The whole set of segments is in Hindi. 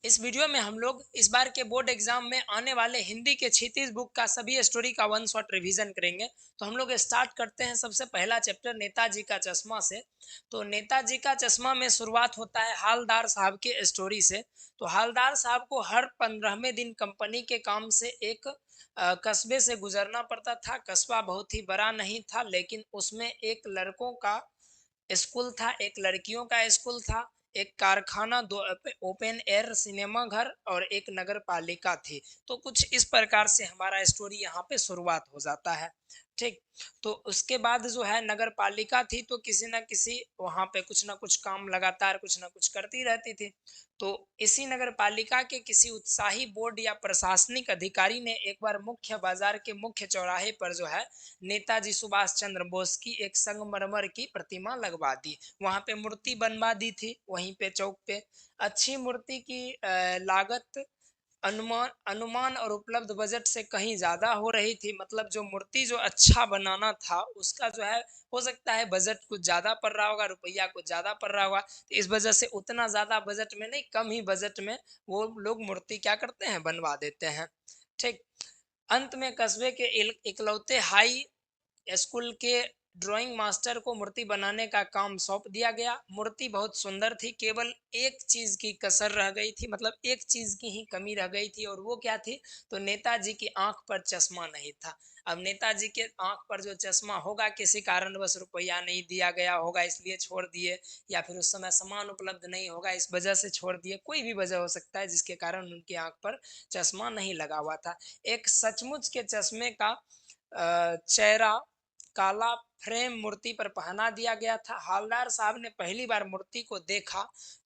इस वीडियो में हम लोग इस बार के बोर्ड एग्जाम में आने वाले हिंदी के क्षितिज बुक का सभी स्टोरी का वन शॉट रिवीजन करेंगे। तो हम लोग स्टार्ट करते हैं सबसे पहला चैप्टर नेताजी का चश्मा से। तो नेताजी का चश्मा में शुरुआत होता है हालदार साहब के स्टोरी से। तो हालदार साहब को हर 15वें दिन कंपनी के काम से एक कस्बे से गुजरना पड़ता था। कस्बा बहुत ही बड़ा नहीं था, लेकिन उसमें एक लड़कों का स्कूल था, एक लड़कियों का स्कूल था, एक कारखाना, दो ओपन एयर सिनेमा घर और एक नगर पालिका थी। तो कुछ इस प्रकार से हमारा स्टोरी यहाँ पे शुरुआत हो जाता है। ठीक। तो उसके बाद जो है नगर पालिका थी, तो किसी ना किसी वहाँ पे कुछ ना कुछ काम लगातार कुछ ना कुछ करती रहती थी। तो इसी नगर पालिका के किसी उत्साही बोर्ड या प्रशासनिक अधिकारी ने एक बार मुख्य बाजार के मुख्य चौराहे पर जो है नेताजी सुभाष चंद्र बोस की एक संगमरमर की प्रतिमा लगवा दी। वहां पे मूर्ति बनवा दी थी, वहीं पे चौक पे। अच्छी मूर्ति की लागत अनुमान अनुमान और उपलब्ध बजट से कहीं ज्यादा हो रही थी। मतलब जो मूर्ति जो अच्छा बनाना था उसका जो है, हो सकता है बजट कुछ ज्यादा पड़ रहा होगा, रुपया कुछ ज्यादा पड़ रहा होगा, तो इस वजह से उतना ज्यादा बजट में नहीं, कम ही बजट में वो लोग मूर्ति क्या करते हैं, बनवा देते हैं। ठीक। अंत में कस्बे के इकलौते हाई स्कूल के ड्राइंग मास्टर को मूर्ति बनाने का काम सौंप दिया गया। मूर्ति बहुत सुंदर थी, केवल एक चीज की कसर रह गई थी, मतलब एक चीज की ही कमी रह गई थी, और वो क्या थी? तो नेताजी की आंख पर चश्मा नहीं था। अब नेताजी के आंख पर जो चश्मा होगा, किसी कारणवश रुपया नहीं दिया गया होगा इसलिए छोड़ दिए, या फिर उस समय सामान उपलब्ध नहीं होगा इस वजह से छोड़ दिए, कोई भी वजह हो सकता है जिसके कारण उनकी आंख पर चश्मा नहीं लगा हुआ था। एक सचमुच के चश्मे का चेहरा काला फ्रेम मूर्ति पर पहना दिया गया था। हालदार साहब ने पहली बार मूर्ति को देखा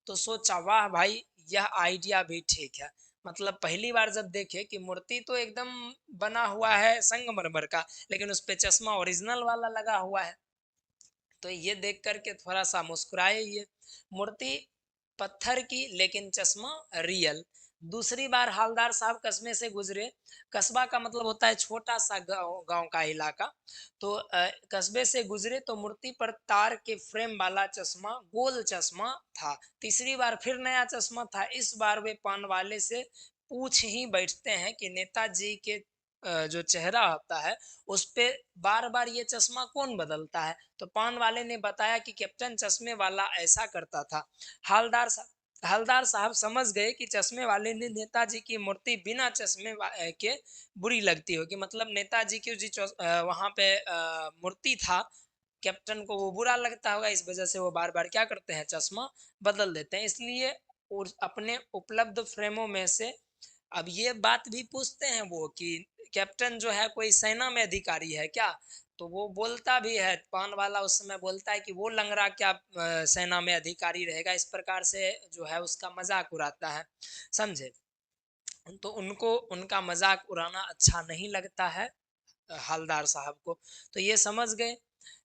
तो सोचा, वाह भाई, यह आइडिया भी ठीक है। मतलब पहली बार जब देखे कि मूर्ति तो एकदम बना हुआ है संगमरमर का, लेकिन उस पे चश्मा ओरिजिनल वाला लगा हुआ है, तो ये देख करके थोड़ा सा मुस्कुराए। ये मूर्ति पत्थर की, लेकिन चश्मा रियल। दूसरी बार हालदार साहब कस्बे से गुजरे। कस्बा का मतलब होता है छोटा सा गांव, गांव का इलाका। तो कस्बे से गुजरे तो मूर्ति पर तार के फ्रेम वाला चश्मा, गोल चश्मा था। तीसरी बार फिर नया चश्मा था। इस बार वे पान वाले से पूछ ही बैठते हैं कि नेताजी के जो चेहरा होता है उस पे बार बार ये चश्मा कौन बदलता है? तो पान वाले ने बताया कि कैप्टन चश्मे वाला ऐसा करता था। हालदार हलदार साहब समझ गए कि चश्मे वाले ने नेताजी की मूर्ति बिना चश्मे के बुरी लगती होगी। मतलब नेताजी की जो वहां पे मूर्ति था, कैप्टन को वो बुरा लगता होगा, इस वजह से वो बार बार क्या करते हैं, चश्मा बदल देते हैं। इसलिए अपने उपलब्ध फ्रेमों में से अब ये बात भी पूछते हैं वो कि कैप्टन जो है कोई सेना में अधिकारी है क्या? तो वो बोलता भी है, पान वाला उस समय बोलता है कि वो लंगड़ा क्या सेना में अधिकारी रहेगा, इस प्रकार से जो है उसका मजाक उड़ाता है। समझे? तो उनको उनका मजाक उड़ाना अच्छा नहीं लगता है हलदार साहब को। तो ये समझ गए।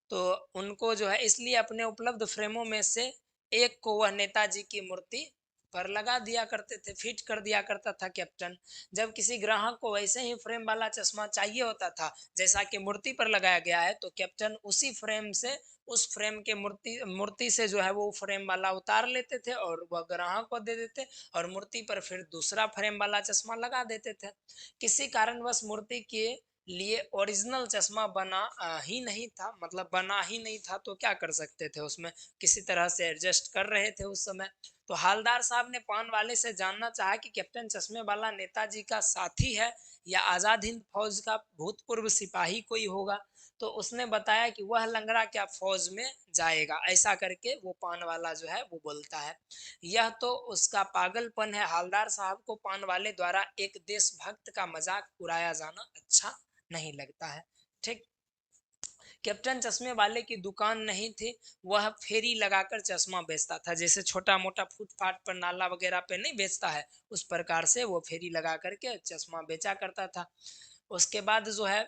तो उनको जो है इसलिए अपने उपलब्ध फ्रेमों में से एक को वह नेताजी की मूर्ति पर लगा दिया करते थे, फिट कर दिया करता था कैप्टन। जब किसी ग्राहक को वैसे ही फ्रेम वाला चश्मा चाहिए होता था जैसा कि मूर्ति पर लगाया गया है, तो कैप्टन उसी फ्रेम से, उस फ्रेम के मूर्ति मूर्ति से जो है वो फ्रेम वाला उतार लेते थे और वह ग्राहक को दे देते, और मूर्ति पर फिर दूसरा फ्रेम वाला चश्मा लगा देते थे। किसी कारणवश मूर्ति के लिए ओरिजिनल चश्मा बना ही नहीं था, मतलब बना ही नहीं था, तो क्या कर सकते थे, उसमें किसी तरह से एडजस्ट कर रहे थे उस समय। तो हालदार साहब ने पान वाले से जानना चाहा कि कैप्टन चश्मे वाला नेताजी का साथी है या आजाद हिंद फौज का भूतपूर्व सिपाही कोई होगा। तो उसने बताया कि वह लंगड़ा क्या फौज में जाएगा, ऐसा करके वो पान वाला जो है वो बोलता है। यह तो उसका पागलपन है। हालदार साहब को पान वाले द्वारा एक देशभक्त का मजाक उड़ाया जाना अच्छा नहीं लगता है। ठीक। कैप्टन चश्मे वाले की दुकान नहीं थी, वह फेरी लगाकर चश्मा बेचता था, जैसे छोटा मोटा फुटपाथ पर नाला वगैरह पे नहीं बेचता है, उस प्रकार से वो फेरी लगा करके चश्मा बेचा करता था। उसके बाद जो है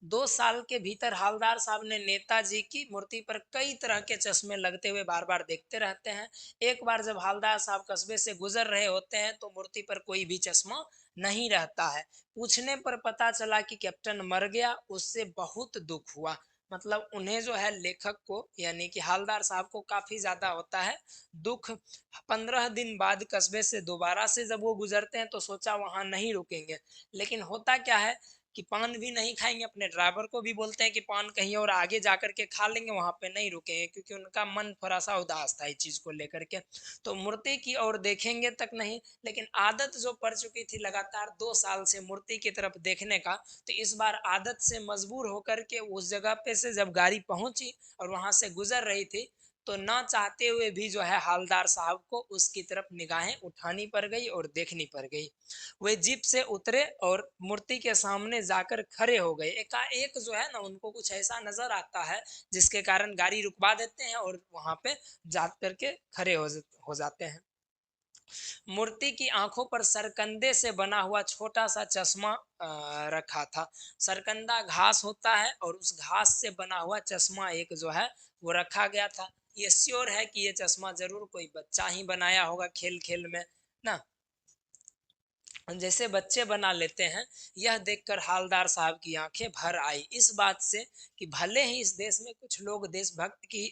2 साल के भीतर हालदार साहब ने नेताजी की मूर्ति पर कई तरह के चश्मे लगते हुए बार बार देखते रहते हैं। एक बार जब हालदार साहब कस्बे से गुजर रहे होते हैं तो मूर्ति पर कोई भी चश्मा नहीं रहता है। पूछने पर पता चला कि कैप्टन मर गया, उससे बहुत दुख हुआ। मतलब उन्हें जो है लेखक को यानी कि हालदार साहब को काफी ज्यादा होता है दुख। 15 दिन बाद कस्बे से दोबारा से जब वो गुजरते हैं तो सोचा वहां नहीं रुकेंगे, लेकिन होता क्या है कि पान भी नहीं खाएंगे। अपने ड्राइवर को भी बोलते हैं कि पान कहीं और आगे जाकर के खा लेंगे, वहां पे नहीं रुकेंगे, क्योंकि उनका मन थोड़ा सा उदास था इस चीज को लेकर के। तो मूर्ति की ओर देखेंगे तक नहीं, लेकिन आदत जो पड़ चुकी थी लगातार 2 साल से मूर्ति की तरफ देखने का, तो इस बार आदत से मजबूर होकर के उस जगह पे से जब गाड़ी पहुंची और वहां से गुजर रही थी, तो ना चाहते हुए भी जो है हालदार साहब को उसकी तरफ निगाहें उठानी पड़ गई और देखनी पड़ गई। वे जीप से उतरे और मूर्ति के सामने जाकर खड़े हो गए। एकाएक जो है ना उनको कुछ ऐसा नजर आता है जिसके कारण गाड़ी रुकवा देते हैं और वहां पे जा करके खड़े हो जाते हैं। मूर्ति की आंखों पर सरकंदे से बना हुआ छोटा सा चश्मा रखा था। सरकंदा घास होता है और उस घास से बना हुआ चश्मा एक जो है वो रखा गया था। ये श्योर है कि ये चश्मा जरूर कोई बच्चा ही बनाया होगा खेल खेल में ना, जैसे बच्चे बना लेते हैं। यह देखकर हालदार साहब की आंखें भर आई इस बात से कि भले ही इस देश में कुछ लोग देशभक्त की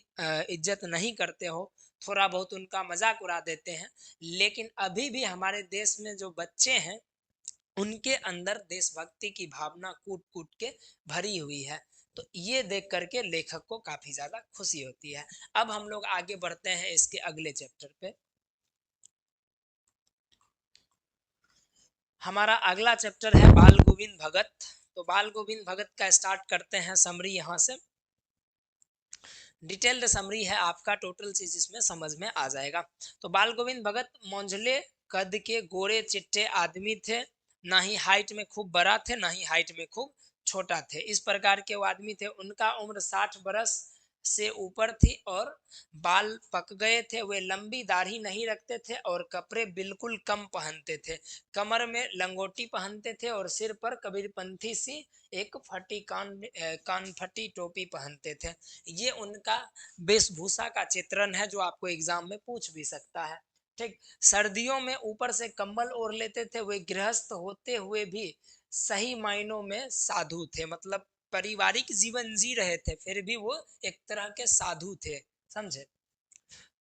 इज्जत नहीं करते हो, थोड़ा बहुत उनका मजाक उड़ा देते हैं, लेकिन अभी भी हमारे देश में जो बच्चे हैं उनके अंदर देशभक्ति की भावना कूट कूट के भरी हुई है। तो ये देख करके लेखक को काफी ज्यादा खुशी होती है। अब हम लोग आगे बढ़ते हैं इसके अगले चैप्टर पे। हमारा अगला चैप्टर है बाल गोविंद भगत। तो बाल गोविंद भगत का स्टार्ट करते हैं समरी यहाँ से। डिटेल्ड समरी है आपका, टोटल चीज इसमें समझ में आ जाएगा। तो बाल गोविंद भगत मंझले कद के गोरे चिट्टे आदमी थे, ना ही हाइट में खूब बड़ा थे ना ही हाइट में खूब छोटा थे। इस प्रकार के वो आदमी थे। उनका उम्र 60 बरस से ऊपर थी और बाल पक गए थे। वे लंबी दाढ़ी नहीं रखते थे और कपड़े बिल्कुल कम पहनते थे। कमर में लंगोटी पहनते थे और सिर पर कबीरपंथी सी एक फटी कान फटी टोपी पहनते थे। ये उनका वेशभूषा का चित्रण है जो आपको एग्जाम में पूछ भी सकता है। ठीक। सर्दियों में ऊपर से कंबल ओढ़ लेते थे। वे गृहस्थ होते हुए भी सही मायनों में साधु थे, मतलब पारिवारिक जीवन जी रहे थे फिर भी वो एक तरह के साधु थे, समझे।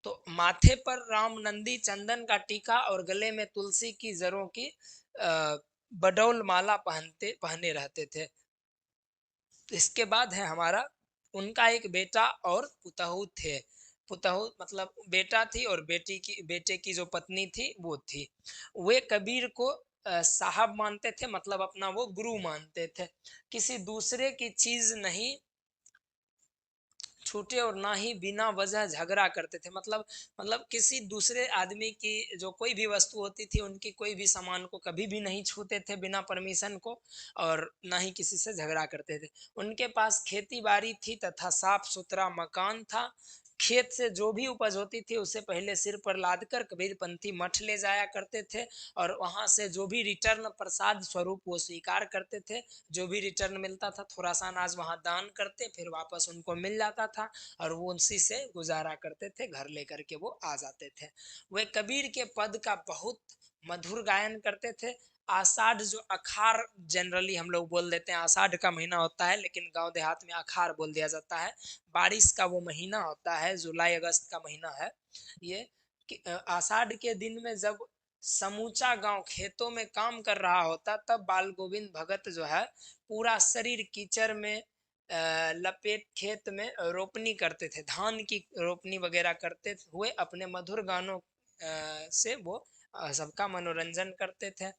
तो माथे पर राम नंदी चंदन का टीका और गले में तुलसी की जड़ों की बडौल माला पहने रहते थे। इसके बाद है हमारा, उनका एक बेटा और पुतहु थे। पुतहु मतलब बेटा थी और बेटे की जो पत्नी थी वो थी। वे कबीर को साहब मानते थे, मतलब अपना वो गुरु मानते थे। किसी दूसरे की चीज नहीं छूटे और ना ही बिना वजह झगड़ा करते थे। मतलब किसी दूसरे आदमी की जो कोई भी वस्तु होती थी, उनकी कोई भी सामान को कभी भी नहीं छूते थे बिना परमिशन को, और ना ही किसी से झगड़ा करते थे। उनके पास खेती बाड़ी थी तथा साफ सुथरा मकान था। खेत से जो भी उपज होती थी उसे पहले सिर पर लादकर कबीरपंथी मठ ले जाया करते थे और वहां से जो भी रिटर्न प्रसाद स्वरूप वो स्वीकार करते थे। जो भी रिटर्न मिलता था थोड़ा सा अनाज वहां दान करते, फिर वापस उनको मिल जाता था और वो उसी से गुजारा करते थे, घर लेकर के वो आ जाते थे। वे कबीर के पद का बहुत मधुर गायन करते थे। आषाढ़ जो अखार जनरली हम लोग बोल देते हैं, आषाढ़ का महीना होता है लेकिन गांव देहात में अखार बोल दिया जाता है। बारिश का वो महीना होता है, जुलाई अगस्त का महीना है ये। आषाढ़ के दिन में जब समूचा गांव खेतों में काम कर रहा होता, तब बाल गोविंद भगत जो है पूरा शरीर कीचड़ में लपेट खेत में रोपनी करते थे। धान की रोपनी वगैरह करते हुए अपने मधुर गानों से वो सबका मनोरंजन करते थे,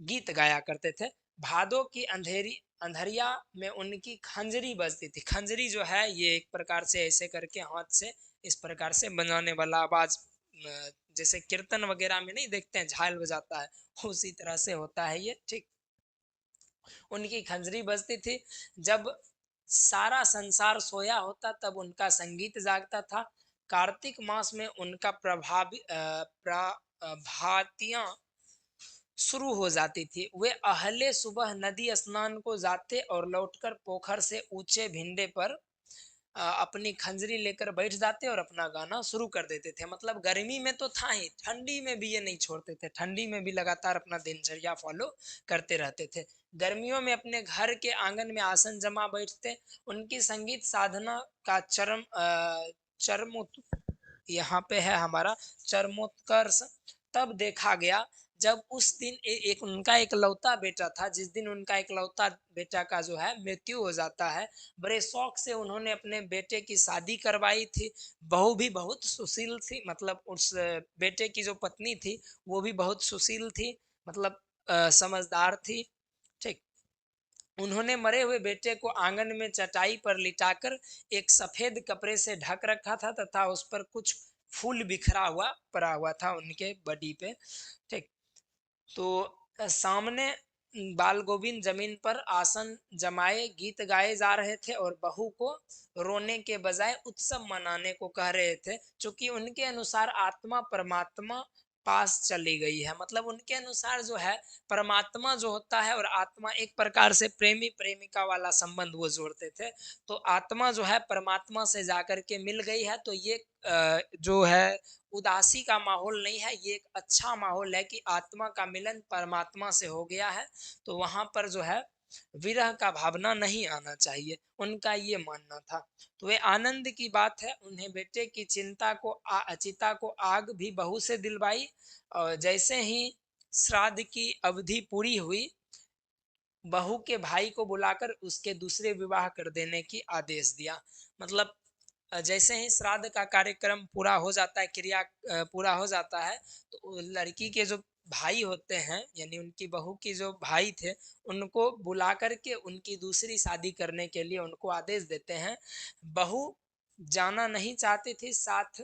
गीत गाया करते थे। भादों की अंधेरी अंधरिया में उनकी खंजरी बजती थी। खंजरी जो है ये एक प्रकार से ऐसे करके हाथ से इस प्रकार से बजाने वाला आवाज, जैसे कीर्तन वगैरह में नहीं देखते हैं झाल बजाता है, उसी तरह से होता है ये। ठीक। उनकी खंजरी बजती थी। जब सारा संसार सोया होता तब उनका संगीत जागता था। कार्तिक मास में उनका प्रभातियां शुरू हो जाती थी। वे अहले सुबह नदी स्नान को जाते और लौटकर पोखर से ऊंचे भिंडे पर अपनी खंजरी लेकर बैठ जाते और अपना गाना शुरू कर देते थे। मतलब गर्मी में तो था ही, ठंडी में भी ये नहीं छोड़ते थे, ठंडी में भी लगातार अपना दिनचर्या फॉलो करते रहते थे। गर्मियों में अपने घर के आंगन में आसन जमा बैठते। उनकी संगीत साधना का चरम यहाँ पे है हमारा चरमोत्कर्ष तब देखा गया जब उस दिन एक उनका एकलौता बेटा था। जिस दिन उनका एकलौता बेटा का जो है मृत्यु हो जाता है, बड़े शौक से उन्होंने अपने बेटे की शादी करवाई थी। बहू भी बहुत सुशील थी, मतलब उस बेटे की जो पत्नी थी वो भी बहुत सुशील थी, मतलब समझदार थी। ठीक। उन्होंने मरे हुए बेटे को आंगन में चटाई पर लिटाकर एक सफेद कपड़े से ढक रखा था तथा उस पर कुछ फूल बिखरा हुआ पड़ा हुआ था उनके बॉडी पे। ठीक। तो सामने बाल गोविंद जमीन पर आसन जमाए गीत गाए जा रहे थे और बहू को रोने के बजाय उत्सव मनाने को कह रहे थे, क्योंकि उनके अनुसार आत्मा परमात्मा पास चली गई है। मतलब उनके अनुसार जो है परमात्मा जो होता है और आत्मा एक प्रकार से प्रेमी प्रेमिका वाला संबंध वो जोड़ते थे। तो आत्मा जो है परमात्मा से जाकर के मिल गई है, तो ये जो है उदासी का माहौल नहीं है, ये एक अच्छा माहौल है कि आत्मा का मिलन परमात्मा से हो गया है। तो वहां पर जो है विरह का भावना नहीं आना चाहिए, उनका ये मानना था। तो वे आनंद की बात है, उन्हें बेटे की चिता को आग भी बहू से दिलवाई। और जैसे ही श्राद्ध की अवधि पूरी हुई, बहू के भाई को बुलाकर उसके दूसरे विवाह कर देने की आदेश दिया। मतलब जैसे ही श्राद्ध का कार्यक्रम पूरा हो जाता है, क्रिया पूरा हो जाता है, तो लड़की के जो भाई होते हैं, यानी उनकी बहू की जो भाई थे, उनको बुला करके उनकी दूसरी शादी करने के लिए उनको आदेश देते हैं। बहू जाना नहीं चाहती थी, साथ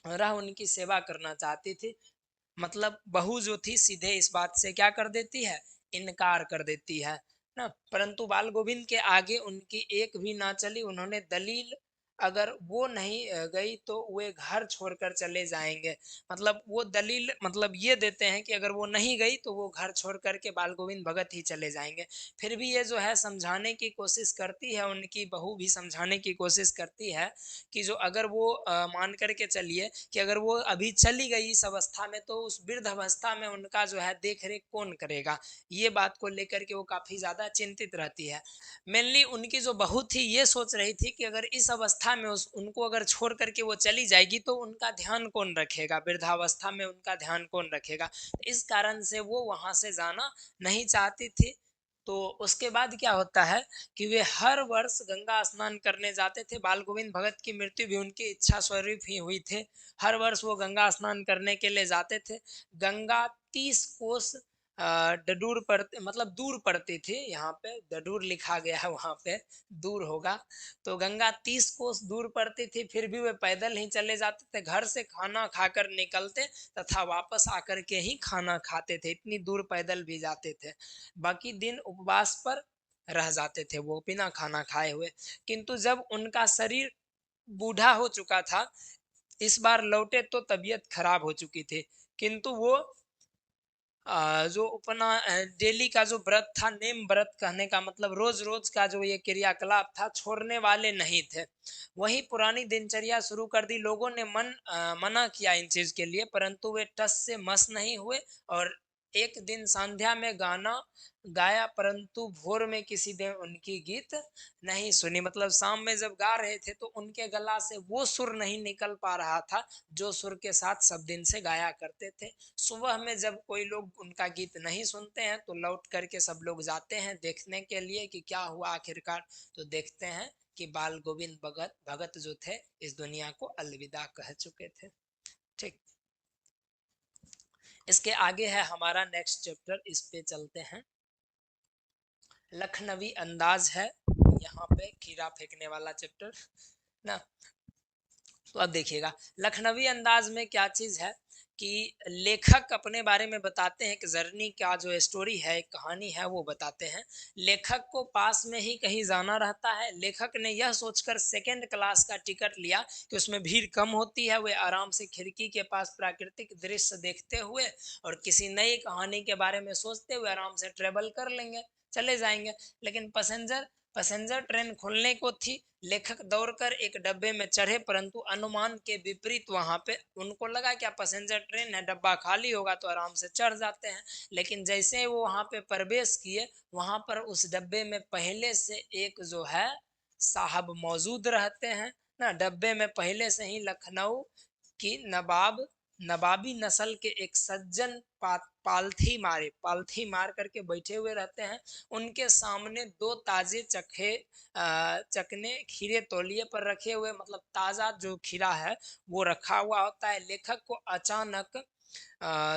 रह उनकी सेवा करना चाहती थी। मतलब बहू जो थी सीधे इस बात से क्या कर देती है, इनकार कर देती है ना। परंतु बाल गोविंद के आगे उनकी एक भी ना चली। उन्होंने दलील, अगर वो नहीं गई तो वे घर छोड़कर चले जाएंगे। मतलब वो दलील मतलब ये देते हैं कि अगर वो नहीं गई तो वो घर छोड़ करके बाल गोविंद भगत ही चले जाएंगे। फिर भी ये जो है समझाने की कोशिश करती है, उनकी बहू भी समझाने की कोशिश करती है कि जो अगर वो मान करके चलिए कि अगर वो अभी चली गई इस अवस्था में, तो उस वृद्ध अवस्था में उनका जो है देख रेख कौन करेगा। ये बात को लेकर के वो काफी ज्यादा चिंतित रहती है। मेनली उनकी जो बहू थी ये सोच रही थी कि अगर इस अवस्था में उनको अगर छोड़ करके वो चली जाएगी तो उनका ध्यान कौन रखेगा, वृद्धावस्था में उनका ध्यान कौन रखेगा। इस कारण से वो वहां से जाना नहीं चाहती थी। तो उसके बाद क्या होता है कि वे हर वर्ष गंगा स्नान करने जाते थे। बाल गोविंद भगत की मृत्यु भी उनकी इच्छा स्वरूप ही हुई थी। हर वर्ष वो गंगा स्नान करने के लिए जाते थे। गंगा 30 कोस डडूर पड़ते, मतलब दूर पड़ती थी। यहाँ पे डडूर लिखा गया है, वहां पे दूर होगा। तो गंगा 30 कोस दूर पड़ती थी, फिर भी वे पैदल ही चले जाते थे। घर से खाना खाकर निकलते तथा वापस आकर के ही खाना खाते थे, इतनी दूर पैदल भी जाते थे। बाकी दिन उपवास पर रह जाते थे वो बिना खाना खाए हुए। किंतु जब उनका शरीर बूढ़ा हो चुका था, इस बार लौटे तो तबीयत खराब हो चुकी थी। किंतु वो जो अपना डेली का जो व्रत था, नेम व्रत कहने का मतलब रोज रोज का जो ये क्रियाकलाप था, छोड़ने वाले नहीं थे। वही पुरानी दिनचर्या शुरू कर दी। लोगों ने मना किया इन चीज के लिए, परंतु वे टस से मस नहीं हुए। और एक दिन संध्या में गाना गाया, परंतु भोर में किसी ने उनकी गीत नहीं सुनी। मतलब शाम में जब गा रहे थे तो उनके गला से वो सुर नहीं निकल पा रहा था जो सुर के साथ सब दिन से गाया करते थे। सुबह में जब कोई लोग उनका गीत नहीं सुनते हैं तो लौट करके सब लोग जाते हैं देखने के लिए कि क्या हुआ आखिरकार। तो देखते हैं कि बाल गोविंद भगत भगत जो थे इस दुनिया को अलविदा कह चुके थे। ठीक। इसके आगे है हमारा नेक्स्ट चैप्टर, इस पे चलते हैं। लखनवी अंदाज है यहाँ पे, कीड़ा फेंकने वाला चैप्टर ना। तो अब देखिएगा लखनवी अंदाज में क्या चीज है कि लेखक अपने बारे में बताते हैं कि जर्नी का जो स्टोरी है, एक कहानी है, वो बताते हैं। लेखक को पास में ही कहीं जाना रहता है। लेखक ने यह सोचकर सेकंड क्लास का टिकट लिया कि उसमें भीड़ कम होती है, वे आराम से खिड़की के पास प्राकृतिक दृश्य देखते हुए और किसी नई कहानी के बारे में सोचते हुए आराम से ट्रेवल कर लेंगे, चले जाएंगे। लेकिन पैसेंजर पैसेंजर ट्रेन खुलने को थी, लेखक दौड़कर एक डब्बे में चढ़े, परंतु अनुमान के विपरीत वहां पे उनको लगा क्या पैसेंजर ट्रेन है, डब्बा खाली होगा तो आराम से चढ़ जाते हैं। लेकिन जैसे ही वो वहां पे प्रवेश किए, वहां पर उस डब्बे में पहले से एक जो है साहब मौजूद रहते हैं ना। डब्बे में पहले से ही लखनऊ की नवाबी नस्ल के एक सज्जन पालथी मार करके बैठे हुए रहते हैं। उनके सामने दो ताजे चकने खीरे तौलिए पर रखे हुए, मतलब ताजा जो खीरा है वो रखा हुआ होता है। लेखक को अचानक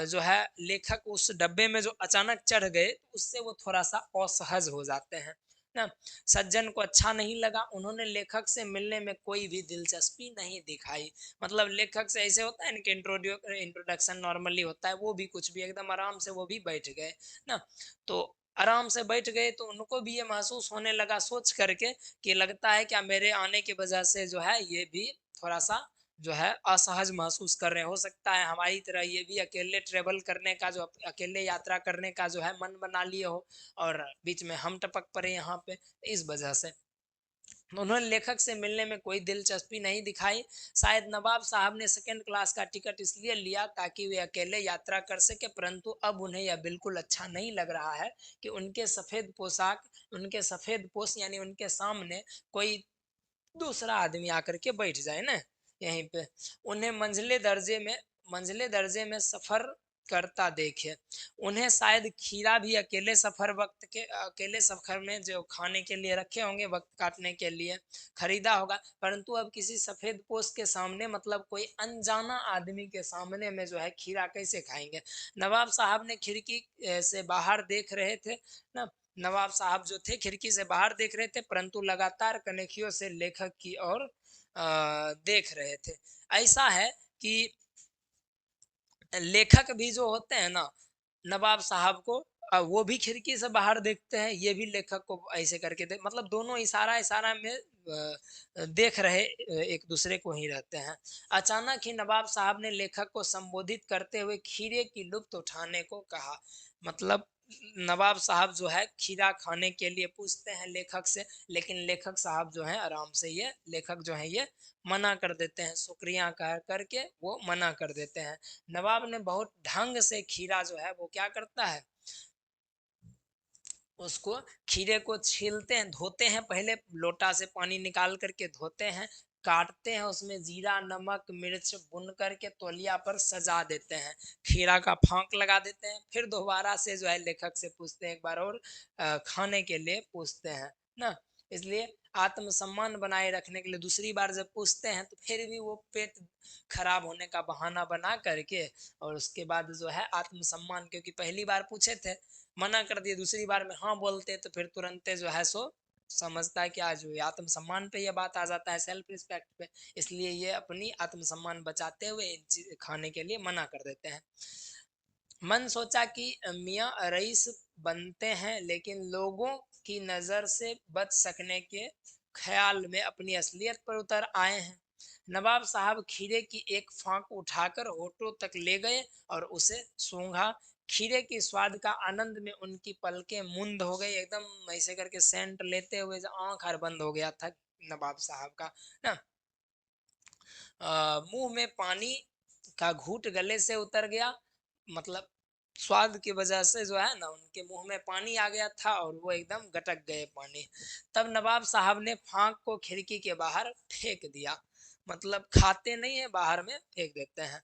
जो है लेखक उस डब्बे में जो अचानक चढ़ गए, उससे वो थोड़ा सा असहज हो जाते हैं ना। सज्जन को अच्छा नहीं लगा, उन्होंने लेखक से मिलने में कोई भी दिलचस्पी नहीं दिखाई। मतलब लेखक से ऐसे होता है ना कि इंट्रोडक्शन नॉर्मली होता है, वो भी कुछ भी एकदम आराम से वो भी बैठ गए ना। तो आराम से बैठ गए तो उनको भी ये महसूस होने लगा सोच करके कि लगता है क्या मेरे आने की वजह से जो है ये भी थोड़ा सा जो है असहज महसूस कर रहे हैं। हो सकता है हमारी तरह ये भी अकेले ट्रेवल करने का जो अकेले यात्रा करने का जो है मन बना लिए हो, और बीच में हम टपक पड़े यहाँ पे, इस वजह से उन्होंने लेखक से मिलने में कोई दिलचस्पी नहीं दिखाई। शायद नवाब साहब ने सेकंड क्लास का टिकट इसलिए लिया ताकि वे अकेले यात्रा कर सके, परंतु अब उन्हें यह बिल्कुल अच्छा नहीं लग रहा है कि उनके सफेद पोश यानी उनके सामने कोई दूसरा आदमी आकर के बैठ जाए ना यहीं पे। उन्हें मंझले दर्जे में सफर करता देखे। उन्हें शायद खीरा भी अकेले सफर में जो खाने के लिए रखे होंगे, वक्त काटने के लिए खरीदा होगा, परंतु अब किसी सफेद पोस्ट के सामने, मतलब कोई अनजाना आदमी के सामने में जो है खीरा कैसे खाएंगे। नवाब साहब ने खिड़की से बाहर देख रहे थे ना। नवाब साहब जो थे खिड़की से बाहर देख रहे थे, परंतु लगातार कनखियों से लेखक की ओर देख रहे थे। ऐसा है कि लेखक भी जो होते हैं ना, नवाब साहब को वो भी खिड़की से बाहर देखते हैं, ये भी लेखक को ऐसे करके देख, मतलब दोनों इशारा इशारा में देख रहे एक दूसरे को ही रहते हैं। अचानक ही नवाब साहब ने लेखक को संबोधित करते हुए खीरे की लुत्फ उठाने को कहा। मतलब नवाब साहब जो है खीरा खाने के लिए पूछते हैं लेखक से, लेकिन लेखक साहब जो है आराम से ये लेखक जो है ये मना कर देते हैं, शुक्रिया कह करके वो मना कर देते हैं। नवाब ने बहुत ढंग से खीरा जो है वो क्या करता है, उसको खीरे को छीलते हैं, धोते हैं, पहले लोटा से पानी निकाल करके धोते हैं, काटते हैं, उसमें जीरा नमक मिर्च भून करके तौलिया पर सजा देते हैं, खीरा का फांक लगा देते हैं, फिर दोबारा से जो है लेखक से पूछते हैं एक बार और खाने के लिए पूछते हैं ना। इसलिए आत्मसम्मान बनाए रखने के लिए दूसरी बार जब पूछते हैं तो फिर भी वो पेट खराब होने का बहाना बना करके, और उसके बाद जो है आत्मसम्मान, क्योंकि पहली बार पूछे थे मना कर दिए, दूसरी बार में हाँ बोलते तो फिर तुरंत जो है सो समझता है कि आज आत्मसम्मान पे ये बात आ जाता है, सेल्फ रिस्पेक्ट पे। इसलिए ये अपनी आत्मसम्मान बचाते हुए खाने के लिए मना कर देते हैं। मन सोचा कि मियाँ रईस बनते हैं, लेकिन लोगों की नजर से बच सकने के ख्याल में अपनी असलियत पर उतर आए हैं। नवाब साहब खीरे की एक फांक उठाकर होठों तक ले गए और उसे सूंघा। खीरे की स्वाद का आनंद में उनकी पलकें मुंद हो गई, एकदम ऐसे करके सेंट लेते हुए आंख हर बंद हो गया था नवाब साहब का ना। मुंह में पानी का घूंट गले से उतर गया, मतलब स्वाद की वजह से जो है ना उनके मुंह में पानी आ गया था और वो एकदम गटक गए पानी। तब नवाब साहब ने फांक को खिड़की के बाहर फेंक दिया, मतलब खाते नहीं है, बाहर में फेंक देते हैं।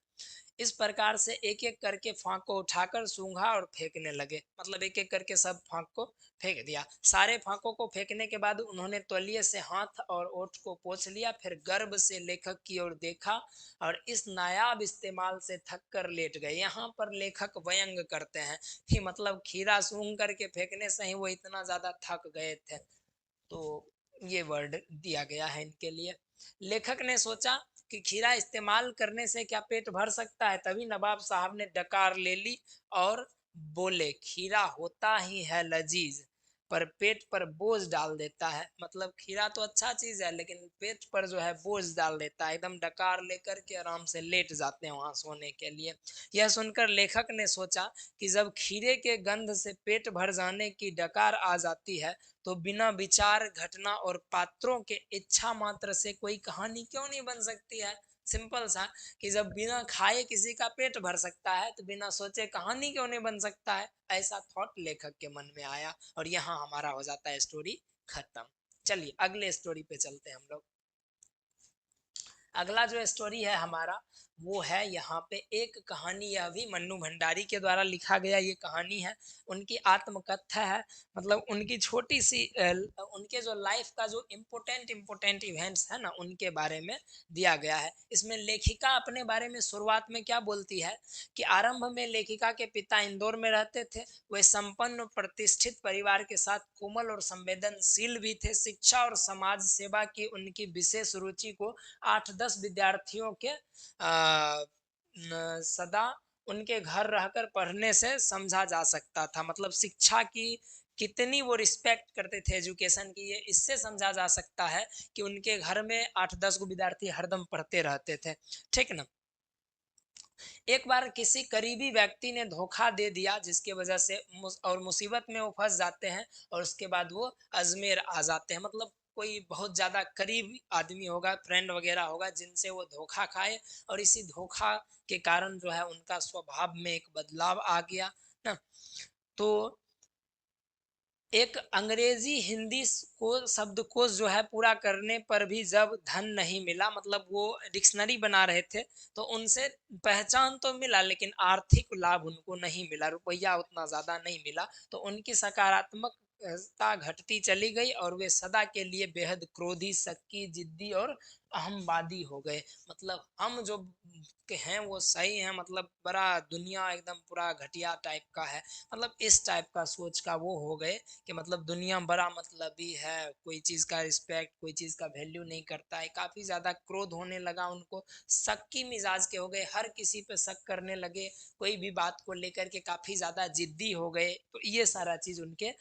इस प्रकार से एक एक करके फांक को उठाकर सूंघा और फेंकने लगे, मतलब एक एक करके सब फांक को फेंक दिया। सारे फांकों को फेंकने के बाद उन्होंने तौलिए से हाथ और ओठ को पोंछ लिया, फिर गर्व से लेखक की ओर देखा और इस नायाब इस्तेमाल से थक कर लेट गए। यहाँ पर लेखक व्यंग करते हैं कि मतलब खीरा सूंघ करके फेंकने से ही वो इतना ज्यादा थक गए थे, तो ये वर्ड दिया गया है इनके लिए। लेखक ने सोचा कि खीरा इस्तेमाल करने से क्या पेट भर सकता है, तभी नवाब साहब ने डकार ले ली और बोले, खीरा होता ही है लजीज, पर पेट पर बोझ डाल देता है। मतलब खीरा तो अच्छा चीज है, लेकिन पेट पर जो है बोझ डाल देता है। एकदम डकार लेकर के आराम से लेट जाते हैं वहां सोने के लिए। यह सुनकर लेखक ने सोचा कि जब खीरे के गंध से पेट भर जाने की डकार आ जाती है, तो बिना विचार, घटना और पात्रों के इच्छा मात्र से कोई कहानी क्यों नहीं बन सकती है। सिंपल सा, कि जब बिना खाए किसी का पेट भर सकता है, तो बिना सोचे कहानी क्यों नहीं बन सकता है। ऐसा थॉट लेखक के मन में आया, और यहाँ हमारा हो जाता है स्टोरी खत्म। चलिए अगले स्टोरी पे चलते हैं हम लोग। अगला जो स्टोरी है हमारा, वो है यहाँ पे एक कहानी। यह भी मन्नू भंडारी के द्वारा लिखा गया ये कहानी है। उनकी आत्मकथा है। मतलब उनकी छोटी सी उनके जो लाइफ का जो इम्पोर्टेंट इवेंट्स है ना, उनके बारे में दिया गया है। इसमें लेखिका अपने बारे में शुरुआत में क्या बोलती है, कि आरंभ में लेखिका के पिता इंदौर में रहते थे। वे संपन्न प्रतिष्ठित परिवार के साथ कोमल और संवेदनशील भी थे। शिक्षा और समाज सेवा की उनकी विशेष रुचि को 8-10 विद्यार्थियों के सदा उनके घर रहकर पढ़ने से समझा जा सकता था। मतलब शिक्षा की कितनी वो रिस्पेक्ट करते थे एजुकेशन की, ये इससे समझा जा सकता है कि उनके घर में 8-10 को विद्यार्थी हरदम पढ़ते रहते थे। ठीक ना। एक बार किसी करीबी व्यक्ति ने धोखा दे दिया, जिसके वजह से और मुसीबत में वो फंस जाते हैं, और उसके बाद वो अजमेर आ जाते हैं। मतलब कोई बहुत ज्यादा करीब आदमी होगा, फ्रेंड वगैरह होगा, जिनसे वो धोखा खाए, और इसी धोखा के कारण जो है उनका स्वभाव में एक बदलाव आ गया ना। तो एक अंग्रेजी हिंदी को शब्दकोश जो है पूरा करने पर भी जब धन नहीं मिला, मतलब वो डिक्शनरी बना रहे थे, तो उनसे पहचान तो मिला, लेकिन आर्थिक लाभ उनको नहीं मिला, रुपया उतना ज्यादा नहीं मिला। तो उनकी सकारात्मकता घटती चली गई, और वे सदा के लिए बेहद क्रोधी, शक्की, जिद्दी और अहमवादी हो गए। मतलब हम जो के हैं वो सही हैं, मतलब बड़ा दुनिया एकदम पूरा घटिया टाइप का है। मतलब इस टाइप का सोच का वो हो गए, कि मतलब दुनिया बड़ा मतलबी है, कोई चीज का रिस्पेक्ट, कोई चीज का वैल्यू नहीं करता है। काफी ज्यादा क्रोध होने लगा उनको, शक की मिजाज के हो गए, हर किसी पे शक करने लगे, कोई भी बात को लेकर के काफी ज्यादा जिद्दी हो गए। तो ये सारा चीज उनके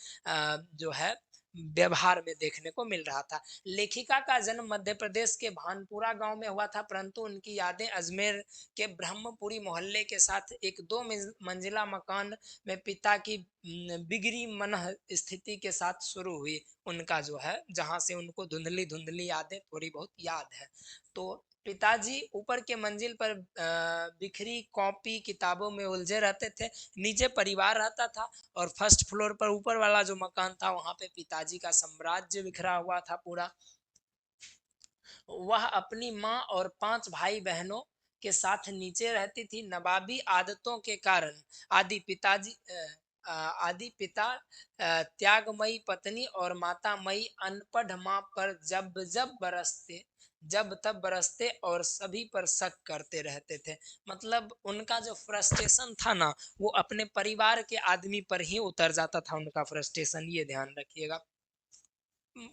जो है व्यवहार में देखने को मिल रहा था। लेखिका का जन्म मध्य प्रदेश के भानपुरा गांव में हुआ था, परंतु उनकी यादें अजमेर के ब्रह्मपुरी मोहल्ले के साथ एक 2 मंजिला मकान में पिता की बिगड़ी मन स्थिति के साथ शुरू हुई। उनका जो है, जहां से उनको धुंधली धुंधली यादें थोड़ी बहुत याद है। तो पिताजी ऊपर के मंजिल पर बिखरी कॉपी किताबों में उलझे रहते थे। नीचे परिवार रहता था, और फर्स्ट फ्लोर पर ऊपर वाला जो मकान था, वहां पे पिताजी का साम्राज्य बिखरा हुआ था पूरा। वह अपनी माँ और 5 भाई बहनों के साथ नीचे रहती थी। नवाबी आदतों के कारण आदि पिताजी आदि पिता त्यागमयी पत्नी और मातामयी अनपढ़ माँ पर जब तब बरसते और सभी पर शक करते रहते थे। मतलब उनका जो फ्रस्ट्रेशन था ना, वो अपने परिवार के आदमी पर ही उतर जाता था उनका फ्रस्ट्रेशन, ये ध्यान रखिएगा।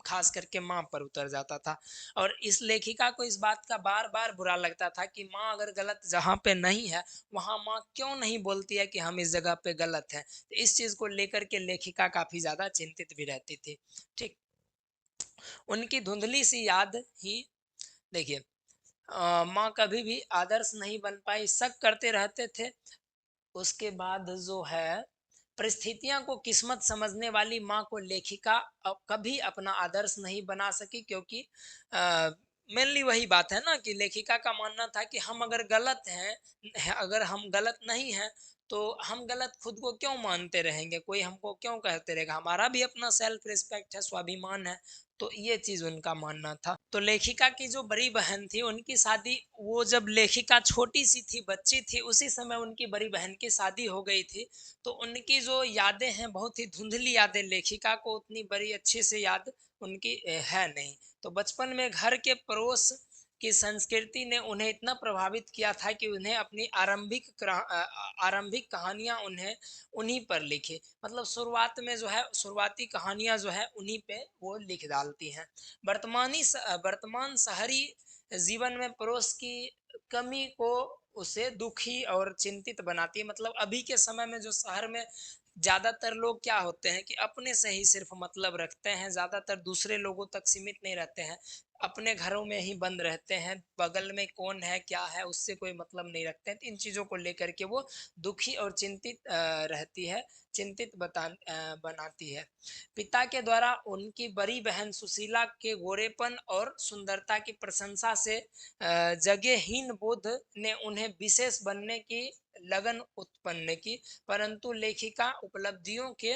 खास करके माँ पर उतर जाता था। और इस लेखिका को इस बात का बार बार बुरा लगता था कि माँ अगर गलत जहाँ पे नहीं है, वहां माँ क्यों नहीं बोलती है कि हम इस जगह पे गलत हैं। तो इस चीज को लेकर के लेखिका काफी ज्यादा चिंतित भी रहती थी। ठीक। उनकी धुंधली सी याद ही, देखिए, माँ कभी भी आदर्श नहीं बन पाई, शक करते रहते थे। उसके बाद जो है, परिस्थितियां को किस्मत समझने वाली माँ को लेखिका कभी अपना आदर्श नहीं बना सकी, क्योंकि मेनली वही बात है ना, कि लेखिका का मानना था कि हम अगर गलत अगर हम गलत नहीं हैं, तो हम गलत खुद को क्यों मानते रहेंगे, कोई हमको क्यों कहते रहेगा, हमारा भी अपना सेल्फ रिस्पेक्ट है, स्वाभिमान है। तो ये चीज उनका मानना था। तो लेखिका की जो बड़ी बहन थी, उनकी शादी, वो जब लेखिका छोटी सी थी, बच्ची थी, उसी समय उनकी बड़ी बहन की शादी हो गई थी। तो उनकी जो यादें हैं, बहुत ही धुंधली यादें, लेखिका को उतनी बड़ी अच्छे से याद उनकी है नहीं। तो बचपन में घर के पड़ोस की संस्कृति ने उन्हें इतना प्रभावित किया था, कि उन्हें अपनी आरंभिक कहानियां उन्हें उन्हीं पर लिखी। मतलब शुरुआत में जो है, शुरुआती कहानियां जो है उन्हीं पे वो लिख डालती हैं। वर्तमान शहरी जीवन में पड़ोस की कमी को उसे दुखी और चिंतित बनाती है। मतलब अभी के समय में जो शहर में ज़्यादातर लोग क्या होते हैं कि अपने से ही सिर्फ मतलब रखते हैं, ज़्यादातर दूसरे लोगों तक सीमित नहीं रहते हैं, अपने घरों में ही बंद रहते हैं, बगल में कौन है, क्या है, उससे कोई मतलब नहीं रखते हैं। तो इन चीज़ों को लेकर के वो दुखी और चिंतित रहती है, चिंतित बनाती है। पिता के द्वारा उनकी बड़ी बहन सुशीला के गोरेपन और सुंदरता की प्रशंसा से जगहहीन बोध ने उन्हें विशेष बनने की लगन उत्पन्न की, परंतु लेखिका उपलब्धियों के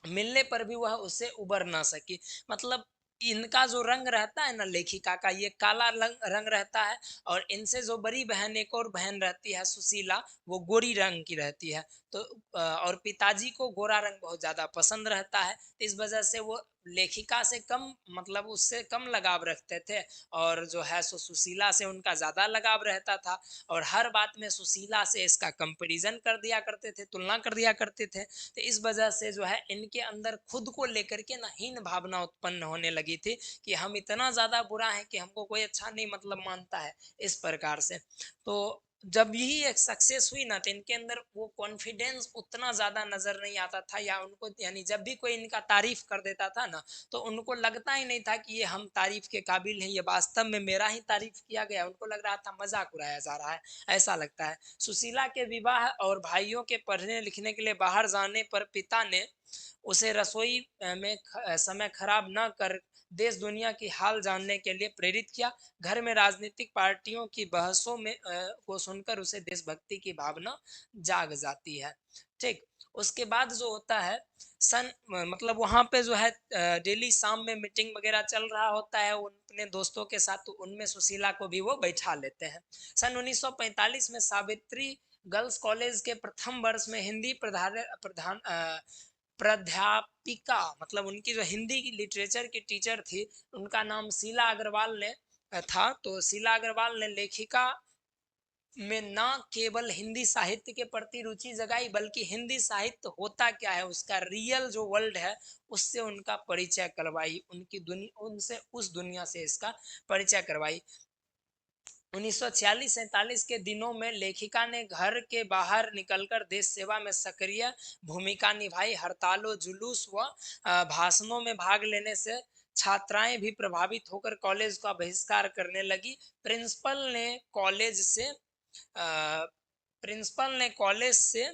मिलने पर भी वह उससे उबर ना सकी। मतलब इनका जो रंग रहता है ना, लेखिका का ये काला रंग रहता है, और इनसे जो बड़ी बहन एक और बहन रहती है सुशीला, वो गोरी रंग की रहती है। तो और पिताजी को गोरा रंग बहुत ज्यादा पसंद रहता है, इस वजह से वो लेखिका से कम, मतलब उससे कम लगाव रखते थे, और जो है सो सुशीला से उनका ज्यादा लगाव रहता था, और हर बात में सुशीला से इसका कंपैरिजन कर दिया करते थे, तुलना कर दिया करते थे। तो इस वजह से जो है इनके अंदर खुद को लेकर के ना हीन भावना उत्पन्न होने लगी थी, कि हम इतना ज्यादा बुरा है कि हमको कोई अच्छा नहीं मतलब मानता है, इस प्रकार से। तो जब यही एक सक्सेस हुई ना, तो इनके अंदर वो कॉन्फिडेंस उतना ज्यादा नजर नहीं आता था, या उनको यानी जब भी कोई इनका तारीफ कर देता था ना, तो उनको लगता ही नहीं था कि ये हम तारीफ के काबिल हैं, ये वास्तव में मेरा ही तारीफ किया गया। उनको लग रहा था मजाक उड़ाया जा रहा है, ऐसा लगता है। सुशीला के विवाह और भाइयों के पढ़ने लिखने के लिए बाहर जाने पर पिता ने उसे रसोई में समय खराब न कर देश दुनिया की हाल जानने के लिए प्रेरित किया। घर में राजनीतिक पार्टियों की बहसों में को सुनकर उसे देशभक्ति की भावना जाग जाती है। ठीक। उसके बाद जो होता है, मतलब वहां पे जो है डेली शाम में मीटिंग वगैरह चल रहा होता है अपने दोस्तों के साथ, तो उनमें सुशीला को भी वो बैठा लेते हैं। सन 1945 में सावित्री गर्ल्स कॉलेज के प्रथम वर्ष में हिंदी प्रधान प्रधान प्राध्यापिका, मतलब उनकी जो हिंदी की लिटरेचर की टीचर थी, उनका नाम शीला अग्रवाल ने था। तो शीला अग्रवाल ने लेखिका में ना केवल हिंदी साहित्य के प्रति रुचि जगाई, बल्कि हिंदी साहित्य होता क्या है, उसका रियल जो वर्ल्ड है, उससे उनका परिचय करवाई, उनकी दुनिया, उनसे उस दुनिया से इसका परिचय करवाई। 1946-47 के दिनों में लेखिका ने घर के बाहर निकलकर देश सेवा में सक्रिय भूमिका निभाई। हड़तालों, जुलूस व भाषणों में भाग लेने से छात्राएं भी प्रभावित होकर कॉलेज का बहिष्कार करने लगी। प्रिंसिपल ने कॉलेज से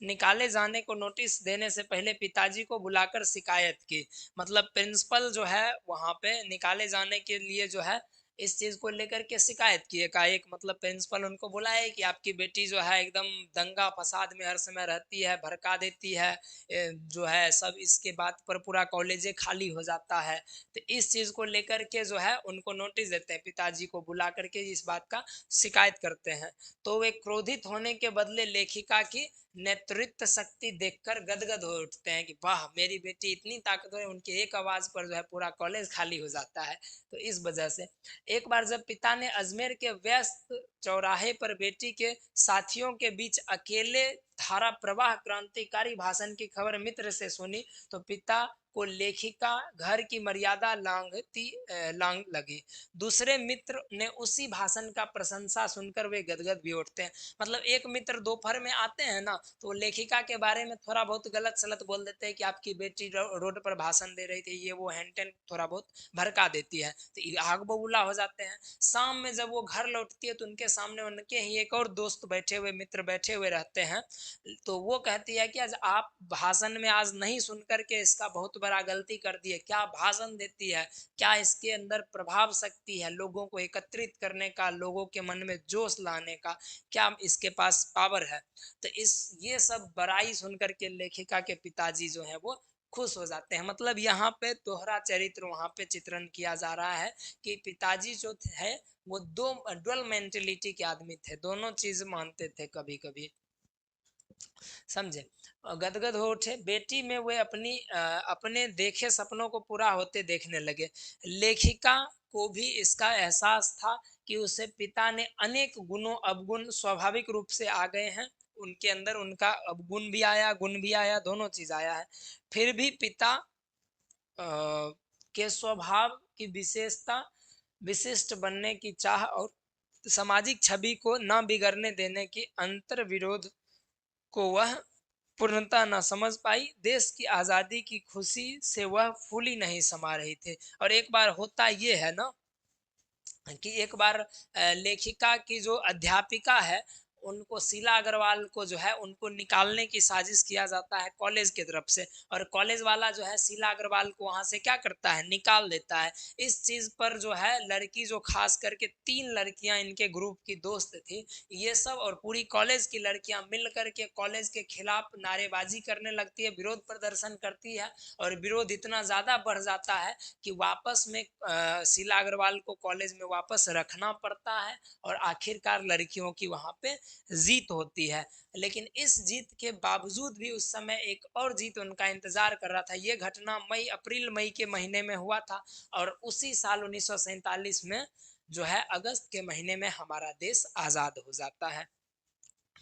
निकाले जाने को नोटिस देने से पहले पिताजी को बुलाकर शिकायत की। मतलब प्रिंसिपल जो है वहां पे निकाले जाने के लिए जो है इस चीज को लेकर के शिकायत की एकाएक। मतलब प्रिंसिपल उनको बुलाए कि आपकी बेटी जो है एकदम दंगा फसाद में हर समय रहती है, भड़का देती है, जो है सब, इसके बात पर पूरा कॉलेज खाली हो जाता है। तो इस चीज को लेकर के जो है उनको नोटिस देते हैं, पिताजी को बुला करके इस बात का शिकायत करते हैं। तो वे क्रोधित होने के बदले लेखिका की नेतृत्व शक्ति देखकर गदगद हो उठते हैं, कि वाह मेरी बेटी इतनी ताकतवर है, उनकी एक आवाज पर जो है पूरा कॉलेज खाली हो जाता है। तो इस वजह से एक बार जब पिता ने अजमेर के व्यस्त चौराहे पर बेटी के साथियों के बीच अकेले धारा प्रवाह क्रांतिकारी भाषण की खबर मित्र से सुनी, तो पिता को लेखिका घर की मर्यादा लांग लगी। दूसरे मित्र ने उसी भाषण का प्रशंसा सुनकर वे गदगद भी उठते हैं। मतलब एक मित्र दोपहर में आते हैं ना, तो लेखिका के बारे में थोड़ा बहुत गलत सलत बोल देते हैं, कि आपकी बेटी रोड पर भाषण दे रही थी, ये वो हैंटेन थोड़ा बहुत भड़का देती है, तो आग बबूला हो जाते हैं। शाम में जब वो घर लौटती है, तो उनके सामने उनके ही एक और दोस्त बैठे हुए, मित्र बैठे हुए रहते हैं। तो वो कहती है कि आज आप भाषण में आज नहीं सुन करके इसका बहुत बड़ा गलती कर दिए, क्या भाषण देती है, क्या इसके अंदर प्रभाव शक्ति है लोगों को एकत्रित करने का, लोगों के मन में जोश लाने का, क्या इसके पास पावर है। तो इस ये सब बड़ाई सुनकर के लेखिका के पिताजी जो है वो खुश हो जाते हैं। मतलब यहाँ पे दोहरा चरित्र वहां पे चित्रण किया जा रहा है, कि पिताजी जो है वो दो डुअल मेंटेलिटी के आदमी थे, दोनों चीज मानते थे कभी कभी, समझे। गदगद हो उठे बेटी में, वे अपने देखे सपनों को पूरा होते देखने लगे। लेखिका को भी इसका एहसास था कि उसे पिता ने अनेक गुणों अवगुण स्वाभाविक रूप से आ गए हैं, उनके अंदर उनका अवगुण भी आया, गुण भी आया, दोनों चीज आया है। फिर भी पिता के स्वभाव की विशेषता, विशिष्ट बनने की चाह और सामाजिक छवि को न बिगड़ने देने की अंतर विरोध को वह पूर्णतः न समझ पाई, देश की आज़ादी की खुशी से वह फूली नहीं समा रही थी। और एक बार होता ये है ना कि एक बार लेखिका की जो अध्यापिका है, उनको शीला अग्रवाल को जो है उनको निकालने की साजिश किया जाता है कॉलेज की तरफ से। और कॉलेज वाला जो है शीला अग्रवाल को वहां से क्या करता है, निकाल देता है। इस चीज पर जो है लड़की, जो खास करके 3 लड़कियां इनके ग्रुप की दोस्त थी, ये सब और पूरी कॉलेज की लड़कियां मिल करके कॉलेज के खिलाफ नारेबाजी करने लगती है, विरोध प्रदर्शन करती है। और विरोध इतना ज्यादा बढ़ जाता है कि वापस में शीला अग्रवाल को कॉलेज में वापस रखना पड़ता है। और आखिरकार लड़कियों की वहां पे जीत होती है। लेकिन इस जीत के बावजूद भी उस समय एक और जीत उनका इंतजार कर रहा था। ये घटना अप्रैल मई के महीने में हुआ था। और उसी साल 1947 में जो है अगस्त के महीने में हमारा देश आजाद हो जाता है।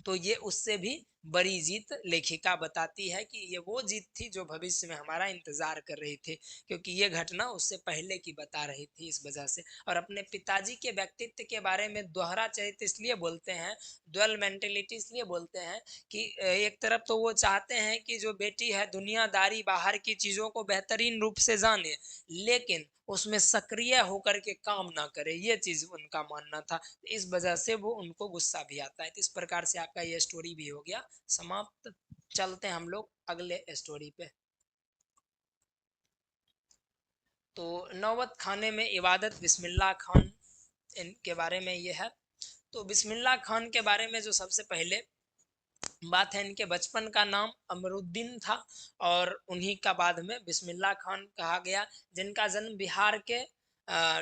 तो ये उससे भी बड़ी जीत लेखिका बताती है कि ये वो जीत थी जो भविष्य में हमारा इंतजार कर रही थी, क्योंकि ये घटना उससे पहले की बता रही थी इस वजह से। और अपने पिताजी के व्यक्तित्व के बारे में दोहरा चरित्र इसलिए बोलते हैं, ड्वेल मेंटेलिटी इसलिए बोलते हैं कि एक तरफ तो वो चाहते हैं कि जो बेटी है दुनियादारी बाहर की चीजों को बेहतरीन रूप से जाने, लेकिन उसमें सक्रिय होकर के काम ना करे, ये चीज उनका मानना था। इस वजह से वो उनको गुस्सा भी आता है। तो इस प्रकार से आपका ये स्टोरी भी हो गया समाप्त। चलते हैं हम लोग अगले स्टोरी पे। तो नौबत खाने में इबादत बिस्मिल्लाह खान, इनके बारे में ये है। तो बिस्मिल्लाह खान के बारे में जो सबसे पहले बात है, इनके बचपन का नाम अमरुद्दीन था और उन्हीं का बाद में बिस्मिल्लाह खान कहा गया, जिनका जन्म बिहार के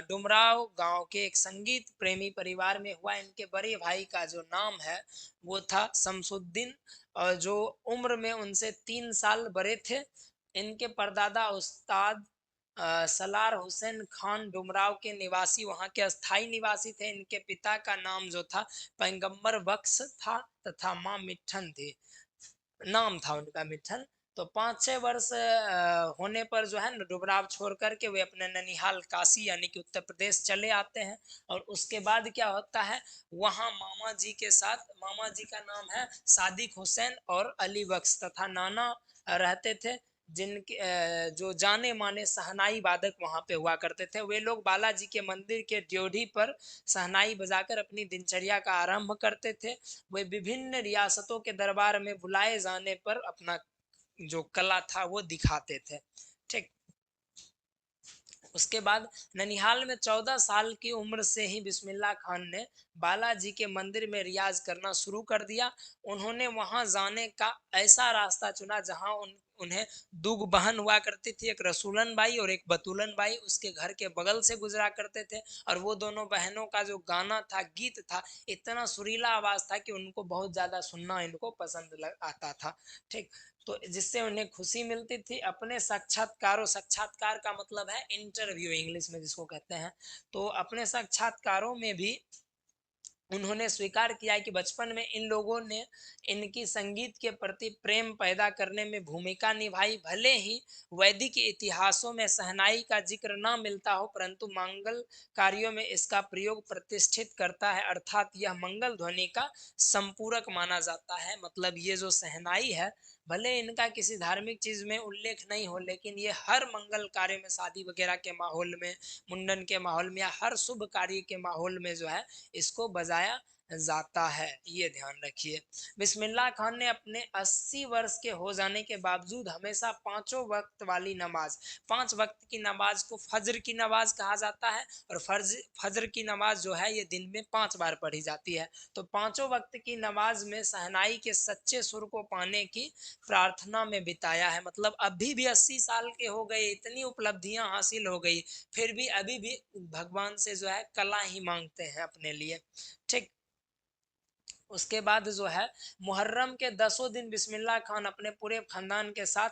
डुमराव गांव के एक संगीत प्रेमी परिवार में हुआ। इनके बड़े भाई का जो नाम है वो था शमसुद्दीन, और जो उम्र में उनसे 3 साल बड़े थे। इनके परदादा उस्ताद सलार हुसैन खान डुमराव के निवासी, वहां के अस्थाई निवासी थे। इनके पिता का नाम जो था पैगंबर बख्श था तथा माँ मिठन थी, नाम था उनका मिठन। तो 5-6 वर्ष होने पर जो है न डुबराव छोड़ करके वे अपने ननिहाल काशी यानी कि उत्तर प्रदेश चले आते हैं। और उसके बाद क्या होता है, वहाँ मामा जी के साथ, मामा जी का नाम है सादिक हुसैन और अली बख्श, तथा नाना रहते थे, जिनके जो जाने माने सहनाई वादक वहां पे हुआ करते थे। वे लोग बालाजी के मंदिर के ड्योढ़ी पर सहनाई बजाकर अपनी दिनचर्या का आरंभ करते थे। वे विभिन्न रियासतों के दरबार में बुलाए जाने पर अपना जो कला था वो दिखाते थे। ठीक। उसके बाद ननिहाल में 14 साल की उम्र से ही बिस्मिल्लाह खान ने बालाजी के मंदिर में रियाज करना शुरू कर दिया। उन्होंने वहां जाने का ऐसा रास्ता चुना जहां उन्हें दो बहन हुआ करती थी, एक रसूलन बाई और एक बतूलन बाई, उसके घर के बगल से गुजरा करते थे। और वो दोनों बहनों का जो गाना था, गीत था, इतना सुरीला आवाज था कि उनको बहुत ज्यादा सुनना इनको पसंद आता था। ठीक। तो जिससे उन्हें खुशी मिलती थी। अपने साक्षात्कारों, साक्षात्कार का मतलब है इंटरव्यू इंग्लिश में जिसको कहते हैं, तो अपने साक्षात्कारों में भी उन्होंने स्वीकार किया है कि बचपन में इन लोगों ने इनकी संगीत के प्रति प्रेम पैदा करने में भूमिका निभाई। भले ही वैदिक इतिहासों में शहनाई का जिक्र ना मिलता हो, परंतु मंगल कार्यों में इसका प्रयोग प्रतिष्ठित करता है, अर्थात यह मंगल ध्वनि का संपूरक माना जाता है। मतलब ये जो शहनाई है, भले इनका किसी धार्मिक चीज में उल्लेख नहीं हो, लेकिन ये हर मंगल कार्य में, शादी वगैरह के माहौल में, मुंडन के माहौल में, या हर शुभ कार्य के माहौल में जो है इसको बजाया जाता है, ये ध्यान रखिए। बिस्मिल्लाह खान ने अपने 80 वर्ष के हो जाने के बावजूद हमेशा पांचों वक्त वाली नमाज, 5 वक्त की नमाज को फज्र की नमाज कहा जाता है। और फज्र की नमाज जो है ये दिन में 5 बार पढ़ी जाती है। तो पांचों वक्त की नमाज में सहनाई के सच्चे सुर को पाने की प्रार्थना में बिताया है। मतलब अभी भी 80 साल के हो गए, इतनी उपलब्धियां हासिल हो गई, फिर भी अभी भी भगवान से जो है कला ही मांगते हैं अपने लिए। ठीक। उसके बाद जो है मुहर्रम के 10 दिन बिस्मिल्लाह खान अपने पूरे खानदान के साथ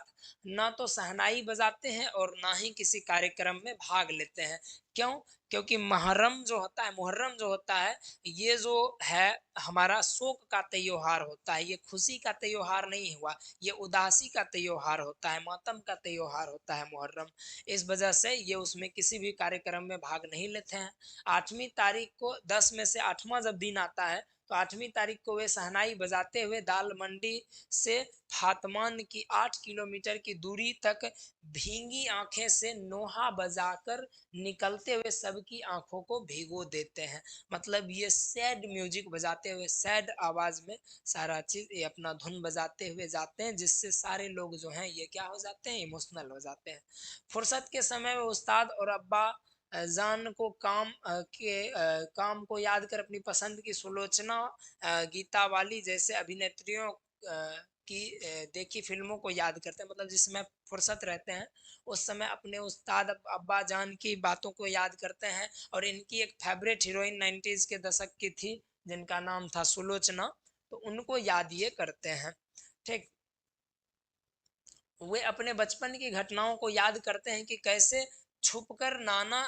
ना तो शहनाई बजाते हैं और ना ही किसी कार्यक्रम में भाग लेते हैं। क्यों? क्योंकि मुहर्रम जो होता है, ये जो है हमारा शोक का त्योहार होता है, ये खुशी का त्योहार नहीं हुआ, ये उदासी का त्योहार होता है, मातम का त्योहार होता है मुहर्रम। इस वजह से ये उसमें किसी भी कार्यक्रम में भाग नहीं लेते हैं। 8वीं तारीख को 10 में से 8वां जब दिन आता है, तो 8वीं तारीख को वे शहनाई बजाते हुए दाल मंडी से फातमान की 8 किलोमीटर की दूरी तक भींगी आंखें से नोहा बजाकर निकलते हुए सबकी आंखों को भिगो देते हैं। मतलब ये सैड म्यूजिक बजाते हुए, सैड आवाज में सारा चीज ये अपना धुन बजाते हुए जाते हैं, जिससे सारे लोग जो हैं ये क्या हो जाते हैं, इमोशनल हो जाते हैं। फुर्सत के समय में उस्ताद और अब्बा जान को काम को याद कर अपनी पसंद की सुलोचना, गीता वाली जैसे अभिनेत्रियों की देखी फिल्मों को याद करते हैं। मतलब जिस समय फुर्सत रहते हैं उस समय अपने उस्ताद अब्बा जान की बातों को याद करते हैं। और इनकी एक फेवरेट हीरोइन 90s के दशक की थी जिनका नाम था सुलोचना, तो उनको याद ये करते हैं। ठीक। वे अपने बचपन की घटनाओं को याद करते हैं कि कैसे छुपकर नाना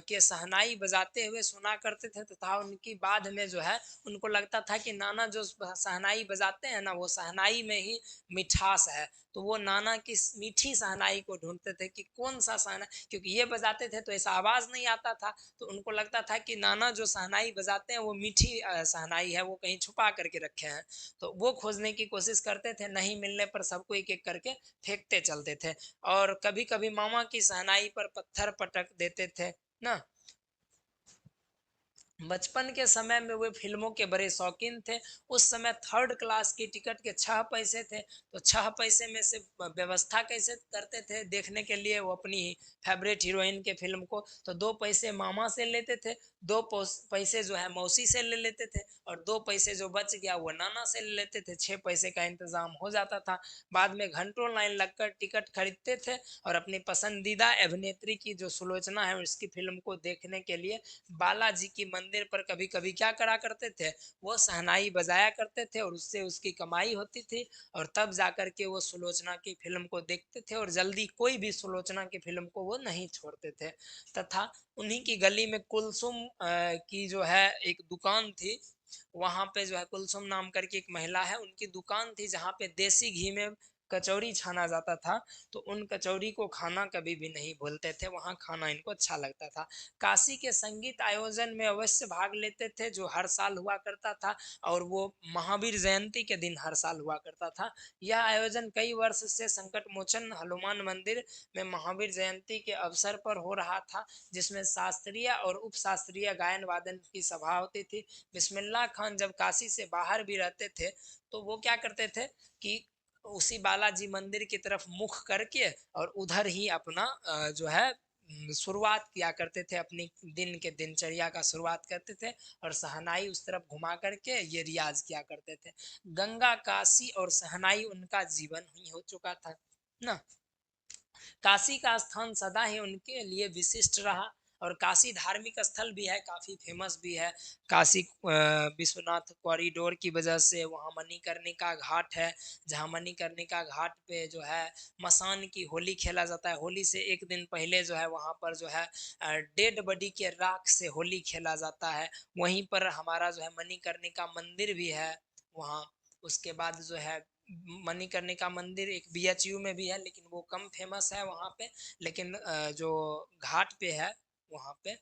के शहनाई बजाते हुए सुना करते थे, तथा उनकी बाद में जो है उनको लगता था कि नाना जो शहनाई बजाते हैं ना, वो शहनाई में ही मिठास है। तो वो नाना की मीठी शहनाई को ढूंढते थे कि कौन सा शहनाई, क्योंकि ये बजाते थे तो ऐसा आवाज नहीं आता था। तो उनको लगता था कि नाना जो शहनाई बजाते हैं वो मीठी शहनाई है, वो कहीं छुपा करके रखे हैं। तो वो खोजने की कोशिश करते थे, नहीं मिलने पर सबको एक एक करके फेंकते चलते थे। और कभी कभी मामा की सहनाई पर पत्थर पटक देते थे ना। बचपन के समय में वे फिल्मों के बड़े शौकीन थे। उस समय थर्ड क्लास की टिकट के 6 पैसे थे, तो 6 पैसे में से व्यवस्था कैसे करते थे देखने के लिए वो अपनी फेवरेट हीरोइन के फिल्म को, तो 2 पैसे मामा से लेते थे, 2 पैसे जो है मौसी से ले लेते थे, और 2 पैसे जो बच गया वो नाना से ले लेते थे। 6 पैसे का इंतजाम हो जाता था। बाद में घंटों लाइन लगकर टिकट खरीदते थे और अपनी पसंदीदा अभिनेत्री की जो सुलोचना है उसकी फिल्म को देखने के लिए बालाजी की मंदिर पर कभी कभी क्या करा करते थे, वो शहनाई बजाया करते थे और उससे उसकी कमाई होती थी। और तब जाकर के वो सुलोचना की फिल्म को देखते थे और जल्दी कोई भी सुलोचना की फिल्म को वो नहीं छोड़ते थे। तथा उन्हीं की गली में कुलसुम की जो है एक दुकान थी, वहां पे जो है कुलसुम नाम करके एक महिला है, उनकी दुकान थी जहाँ पे देसी घी में कचौरी छाना जाता था। तो उन कचौरी को खाना कभी भी नहीं भूलते थे, वहाँ खाना इनको अच्छा लगता था। काशी के संगीत आयोजन में अवश्य भाग लेते थे जो हर साल हुआ करता था, और वो महावीर जयंती के दिन हर साल हुआ करता था। यह आयोजन कई वर्ष से संकट मोचन हनुमान मंदिर में महावीर जयंती के अवसर पर हो रहा था, जिसमें शास्त्रीय और उप शास्त्रीय गायन वादन की सभा होती थी। बिस्मिल्लाह खान जब काशी से बाहर भी रहते थे तो वो क्या करते थे कि उसी बालाजी मंदिर की तरफ मुख करके और उधर ही अपना जो है शुरुआत किया करते थे, अपनी दिन के दिनचर्या का शुरुआत करते थे और सहनाई उस तरफ घुमा करके ये रियाज किया करते थे। गंगा काशी और सहनाई उनका जीवन ही हो चुका था ना। काशी का स्थान सदा ही उनके लिए विशिष्ट रहा, और काशी धार्मिक स्थल भी है, काफी फेमस भी है। काशी विश्वनाथ कॉरिडोर की वजह से वहाँ मणिकर्णिका घाट है, जहाँ मणिकर्णिका घाट पे जो है मसान की होली खेला जाता है। होली से एक दिन पहले जो है वहाँ पर जो है डेड बॉडी के राख से होली खेला जाता है। वहीं पर हमारा जो है मणिकर्णिका मंदिर भी है वहाँ। उसके बाद जो है मणिकर्णिका मंदिर एक बीएचयू में भी है, लेकिन वो कम फेमस है वहाँ पे। लेकिन जो घाट पे है वहाँ पे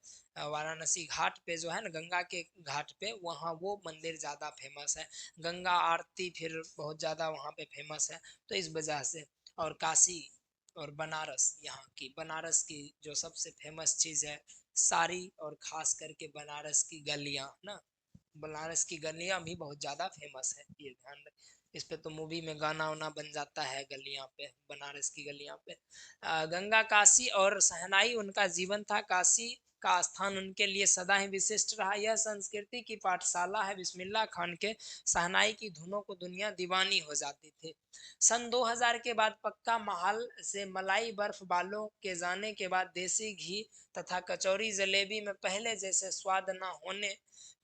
वाराणसी घाट पे जो है ना, गंगा के घाट पे, वहाँ वो मंदिर ज़्यादा फेमस है। गंगा आरती फिर बहुत ज़्यादा वहाँ पे फेमस है, तो इस वजह से। और काशी और बनारस, यहाँ की बनारस की जो सबसे फेमस चीज़ है साड़ी, और ख़ास करके बनारस की गलियाँ ना। बनारस की गलियां भी बहुत ज्यादा फेमस है, ये ध्यान रख। इस पे तो मूवी में गाना वाना बन जाता है गलियां पे, बनारस की गलियां पे। गंगा काशी और सहनाई उनका जीवन था। काशी का स्थान उनके लिए सदा ही विशिष्ट रहा। यह संस्कृति की पाठशाला है। बिस्मिल्लाह खान के सहनाई की धुनों को दुनिया दीवानी हो जाती थी। सन 2000 के बाद पक्का महल से मलाई बर्फ बालों के जाने के बाद देसी घी तथा कचौरी जलेबी में पहले जैसे स्वाद न होने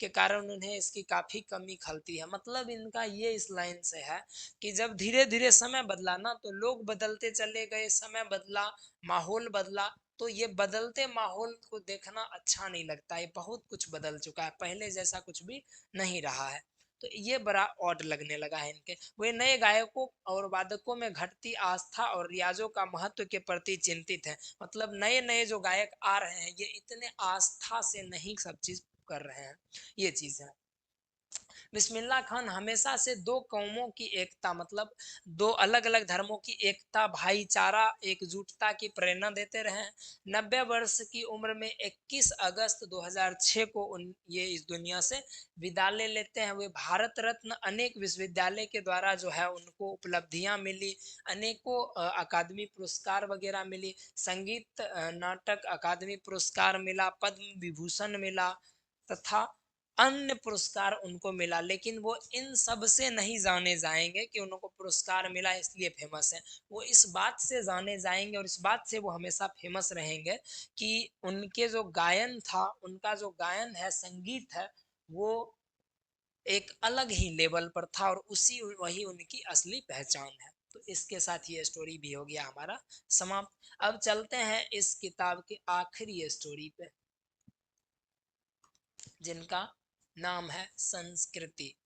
के कारण उन्हें इसकी काफी कमी खलती है। मतलब इनका ये इस लाइन से है कि जब धीरे धीरे समय बदला ना, तो लोग बदलते चले गए, समय बदला, माहौल बदला, तो ये बदलते माहौल को देखना अच्छा नहीं लगता। ये बहुत कुछ बदल चुका है, पहले जैसा कुछ भी नहीं रहा है। तो ये बड़ा ऑड लगने लगा है इनके। वे नए गायकों और वादकों में घटती आस्था और रियाजों का महत्व के प्रति चिंतित है। मतलब नए नए जो गायक आ रहे हैं ये इतने आस्था से नहीं सब चीज कर रहे हैं, ये चीज है। बिस्मिल्लाह खान हमेशा से दो कौमों की एकता, मतलब दो अलग अलग धर्मों की एकता, भाईचारा, एकजुटता की प्रेरणा देते रहे हैं। 90 वर्ष की उम्र में 21 अगस्त 2006 को ये इस दुनिया से विदा ले लेते हैं। वे भारत रत्न अनेक विश्वविद्यालय के द्वारा जो है उनको उपलब्धियां मिली, अनेकों अकादमी पुरस्कार वगैरह मिली, संगीत नाटक अकादमी पुरस्कार मिला, पद्म विभूषण मिला तथा अन्य पुरस्कार उनको मिला। लेकिन वो इन सब से नहीं जाने जाएंगे कि उनको पुरस्कार मिला इसलिए फेमस है। वो इस बात से जाने जाएंगे और इस बात से वो हमेशा फेमस रहेंगे कि उनके जो गायन था, उनका जो गायन है, संगीत है, वो एक अलग ही लेवल पर था और उसी वही उनकी असली पहचान है। तो इसके साथ ये स्टोरी भी हो गया हमारा समाप्त। अब चलते हैं इस किताब के आखिरी स्टोरी पे, जिनका नाम है संस्कृति।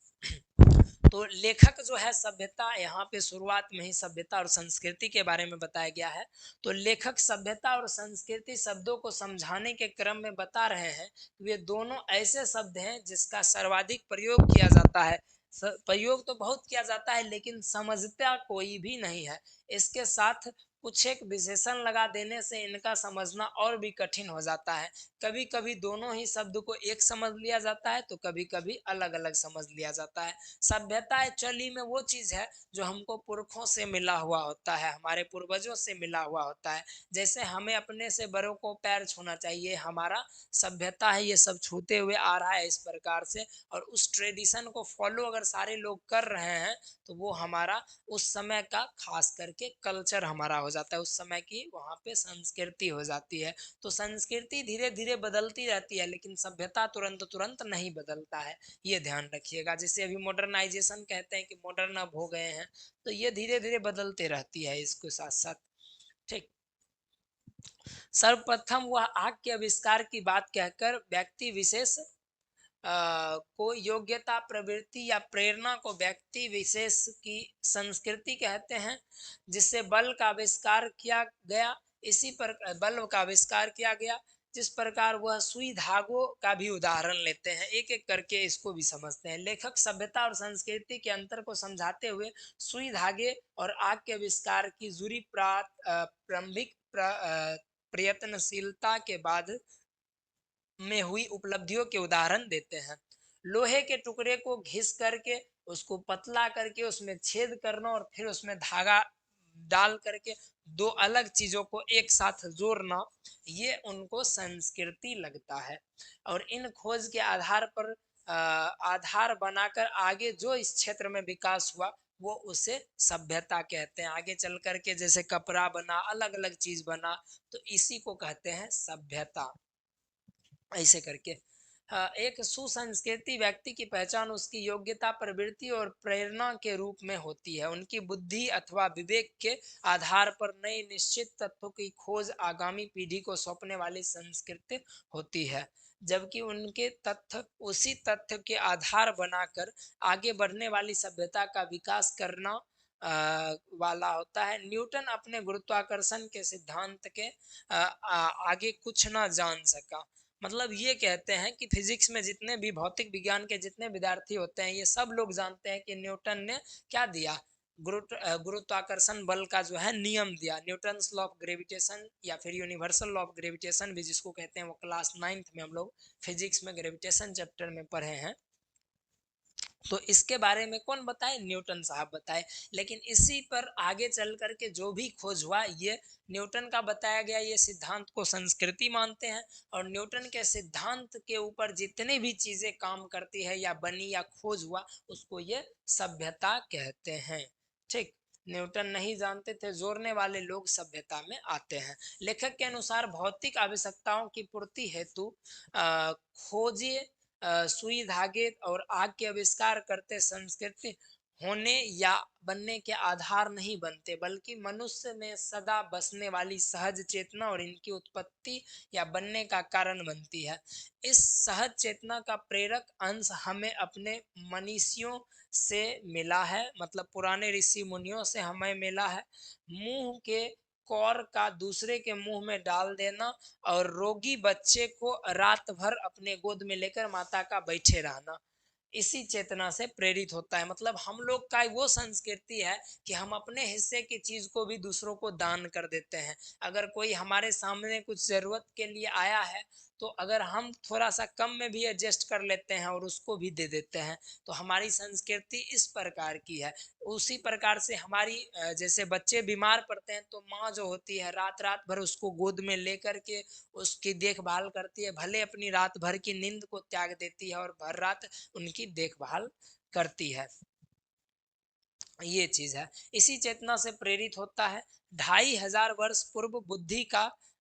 तो लेखक जो है सभ्यता, यहाँ पे शुरुआत में ही सभ्यता और संस्कृति के बारे में बताया गया है। तो लेखक सभ्यता और संस्कृति शब्दों को समझाने के क्रम में बता रहे हैं कि वे दोनों ऐसे शब्द हैं जिसका सर्वाधिक प्रयोग किया जाता है। प्रयोग तो बहुत किया जाता है लेकिन समझता कोई भी नहीं है। इसके साथ कुछ एक विशेषण लगा देने से इनका समझना और भी कठिन हो जाता है। कभी कभी दोनों ही शब्द को एक समझ लिया जाता है तो कभी कभी अलग अलग समझ लिया जाता है। सभ्यता एक्चुअली में वो चीज है जो हमको पुरखों से मिला हुआ होता है, हमारे पूर्वजों से मिला हुआ होता है। जैसे हमें अपने से बड़ों को पैर छूना चाहिए, हमारा सभ्यता है, ये सब छूते हुए आ रहा है इस प्रकार से। और उस ट्रेडिशन को फॉलो अगर सारे लोग कर रहे हैं तो वो हमारा उस समय का खास करके कल्चर हमारा हो जाता है, उस समय की वहाँ पे संस्कृति हो जाती है। तो संस्कृति धीरे धीरे बदलती रहती है लेकिन सभ्यता तुरंत तुरंत नहीं बदलता है, ये ध्यान रखिएगा। जैसे अभी मॉडर्नाइजेशन कहते हैं कि मॉडर्न अब हो गए हैं, तो ये धीरे धीरे बदलते रहती है इसके साथ साथ। ठीक। सर्वप्रथम वह आग के आविष्कार की बात कहकर व्यक्ति विशेष को योग्यता, प्रवृत्ति या प्रेरणा को व्यक्ति विशेष की संस्कृति कहते हैं, जिससे बल का आविष्कार किया गया। इसी पर बल का आविष्कार किया गया। जिस प्रकार वह सुई धागों का भी उदाहरण लेते हैं, एक एक करके इसको भी समझते हैं। लेखक सभ्यता और संस्कृति के अंतर को समझाते हुए सुई धागे और आग के आविष्कार की जुड़ी प्रारंभिक प्रयत्नशीलता के बाद में हुई उपलब्धियों के उदाहरण देते हैं। लोहे के टुकड़े को घिस करके उसको पतला करके उसमें छेद करना और फिर उसमें धागा डाल करके दो अलग चीजों को एक साथ जोड़ना, ये उनको संस्कृति लगता है। और इन खोज के आधार पर आधार बनाकर आगे जो इस क्षेत्र में विकास हुआ वो उसे सभ्यता कहते हैं। आगे चल करके जैसे कपड़ा बना, अलग अलग चीज बना, तो इसी को कहते हैं सभ्यता। ऐसे करके एक सुसंस्कृति व्यक्ति की पहचान उसकी योग्यता, प्रवृत्ति और प्रेरणा के रूप में होती है। उनकी बुद्धि अथवा विवेक के आधार पर नए निश्चित तत्वों की खोज आगामी पीढ़ी को सौंपने वाली संस्कृति होती है, जबकि उनके तथ्य उसी तथ्य के आधार बनाकर आगे बढ़ने वाली सभ्यता का विकास करना वाला होता है। न्यूटन अपने गुरुत्वाकर्षण के सिद्धांत के आगे कुछ ना जान सका। मतलब ये कहते हैं कि फिजिक्स में जितने भी भौतिक विज्ञान के जितने विद्यार्थी होते हैं, ये सब लोग जानते हैं कि न्यूटन ने क्या दिया, गुरुत्वाकर्षण बल का जो है नियम दिया। न्यूटन लॉ ऑफ ग्रेविटेशन या फिर यूनिवर्सल लॉ ऑफ ग्रेविटेशन भी जिसको कहते हैं, वो क्लास 9th में हम लोग फिजिक्स में ग्रेविटेशन चैप्टर में पढ़े हैं। तो इसके बारे में कौन बताए? न्यूटन साहब बताए। लेकिन इसी पर आगे चल करके जो भी खोज हुआ, ये न्यूटन का बताया गया ये सिद्धांत को संस्कृति मानते हैं। और न्यूटन के सिद्धांत के ऊपर जितनी भी चीजें काम करती है या बनी या खोज हुआ, उसको ये सभ्यता कहते हैं। ठीक। न्यूटन नहीं जानते थे, जोड़ने वाले लोग सभ्यता में आते हैं। लेखक के अनुसार भौतिक आवश्यकताओं की पूर्ति हेतु खोजे सुई धागे और आग के आविष्कार करते संस्कृति होने या बनने के आधार नहीं बनते, बल्कि मनुष्य में सदा बसने वाली सहज चेतना और इनकी उत्पत्ति या बनने का कारण बनती है। इस सहज चेतना का प्रेरक अंश हमें अपने मनीषियों से मिला है, मतलब पुराने ऋषि मुनियों से हमें मिला है। मुंह के कौर का दूसरे के मुंह में डाल देना और रोगी बच्चे को रात भर अपने गोद में लेकर माता का बैठे रहना, इसी चेतना से प्रेरित होता है। मतलब हम लोग का वो संस्कृति है कि हम अपने हिस्से की चीज को भी दूसरों को दान कर देते हैं। अगर कोई हमारे सामने कुछ जरूरत के लिए आया है, तो अगर हम थोड़ा सा कम में भी एडजस्ट कर लेते हैं और उसको भी दे देते हैं, तो हमारी संस्कृति इस प्रकार की है। उसी प्रकार से हमारी जैसे बच्चे बीमार पड़ते हैं, तो माँ जो होती है रात रात भर उसको गोद में लेकर के उसकी देखभाल करती है, भले अपनी रात भर की नींद को त्याग देती है और भर रात उनकी देखभाल करती है। ये चीज है। इसी चेतना से प्रेरित होता है। 2500 वर्ष पूर्व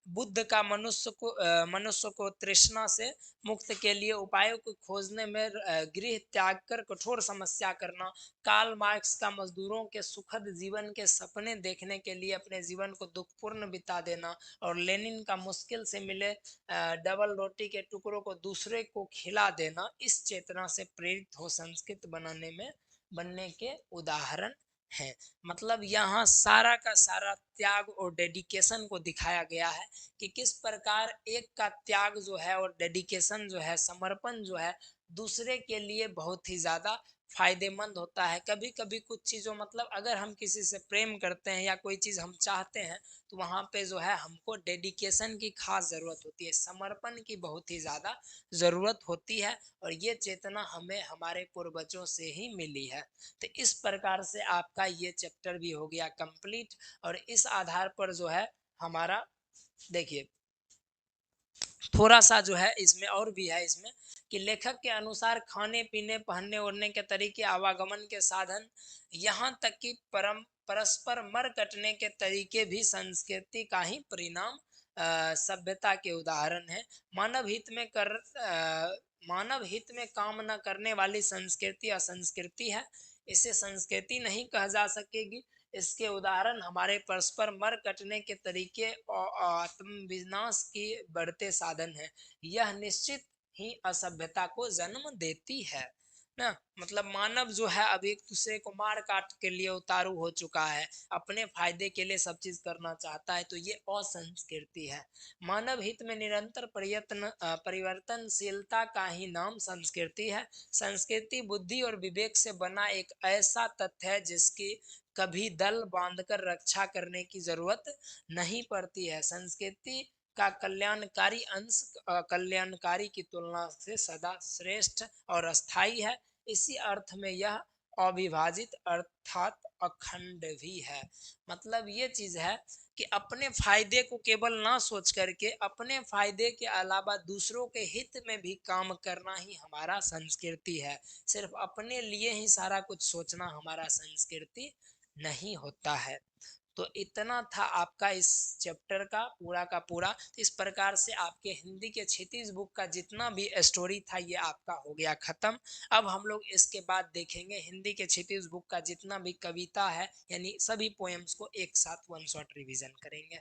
बुद्ध का मनुष्य को तृष्णा से मुक्त के लिए उपायों को खोजने में गृह त्याग कर कठोर समस्या करना, कार्ल मार्क्स का मजदूरों के सुखद जीवन के सपने देखने के लिए अपने जीवन को दुखपूर्ण बिता देना, और लेनिन का मुश्किल से मिले डबल रोटी के टुकड़ों को दूसरे को खिला देना, इस चेतना से प्रेरित हो संस्कृत बनने के उदाहरण हैं। मतलब यहाँ सारा का सारा त्याग और डेडिकेशन को दिखाया गया है कि किस प्रकार एक का त्याग जो है और डेडिकेशन जो है, समर्पण जो है, दूसरे के लिए बहुत ही ज्यादा फायदेमंद होता है। कभी कभी कुछ चीजों, मतलब अगर हम किसी से प्रेम करते हैं या कोई चीज हम चाहते हैं, तो वहां पे जो है हमको डेडिकेशन की खास जरूरत होती है, समर्पण की बहुत ही ज्यादा जरूरत होती है। और ये चेतना हमें हमारे पूर्वजों से ही मिली है। तो इस प्रकार से आपका ये चैप्टर भी हो गया कंप्लीट। और इस आधार पर जो है हमारा, देखिए थोड़ा सा जो है इसमें और भी है, इसमें कि लेखक के अनुसार खाने पीने, पहनने ओढ़ने के तरीके, आवागमन के साधन, यहाँ तक कि परम परस्पर मर कटने के तरीके भी संस्कृति का ही परिणाम, सभ्यता के उदाहरण है। मानव हित में कर मानव हित में काम न करने वाली संस्कृति असंस्कृति है, इसे संस्कृति नहीं कहा जा सकेगी। इसके उदाहरण हमारे परस्पर मर कटने के तरीके और आत्मविनाश की बढ़ते साधन है। यह निश्चित ही असभ्यता को जन्म देती है ना। मतलब मानव जो है अब एक दूसरे को मार काट के लिए उतारू हो चुका है, अपने फायदे के लिए सब चीज करना चाहता है, तो ये असंस्कृति है। मानव हित में निरंतर प्रयत्न परिवर्तनशीलता का ही नाम संस्कृति है। संस्कृति बुद्धि और विवेक से बना एक ऐसा तथ्य है जिसकी कभी दल बांधकर रक्षा करने की जरूरत नहीं पड़ती है। संस्कृति का कल्याणकारी अंश कल्याणकारी की तुलना से सदा श्रेष्ठ और अस्थाई है। इसी अर्थ में यह अविभाजित अर्थात अखंड भी है। मतलब ये चीज है कि अपने फायदे को केवल ना सोच करके अपने फायदे के अलावा दूसरों के हित में भी काम करना ही हमारा संस्कृति है। सिर्फ अपने लिए ही सारा कुछ सोचना हमारा संस्कृति नहीं होता है। तो इतना था आपका इस चैप्टर का पूरा। तो इस प्रकार से आपके हिंदी के क्षितिज बुक का जितना भी स्टोरी था ये आपका हो गया खत्म। अब हम लोग इसके बाद देखेंगे हिंदी के क्षितिज बुक का जितना भी कविता है, यानी सभी पोएम्स को एक साथ वन शॉट रिवीजन करेंगे।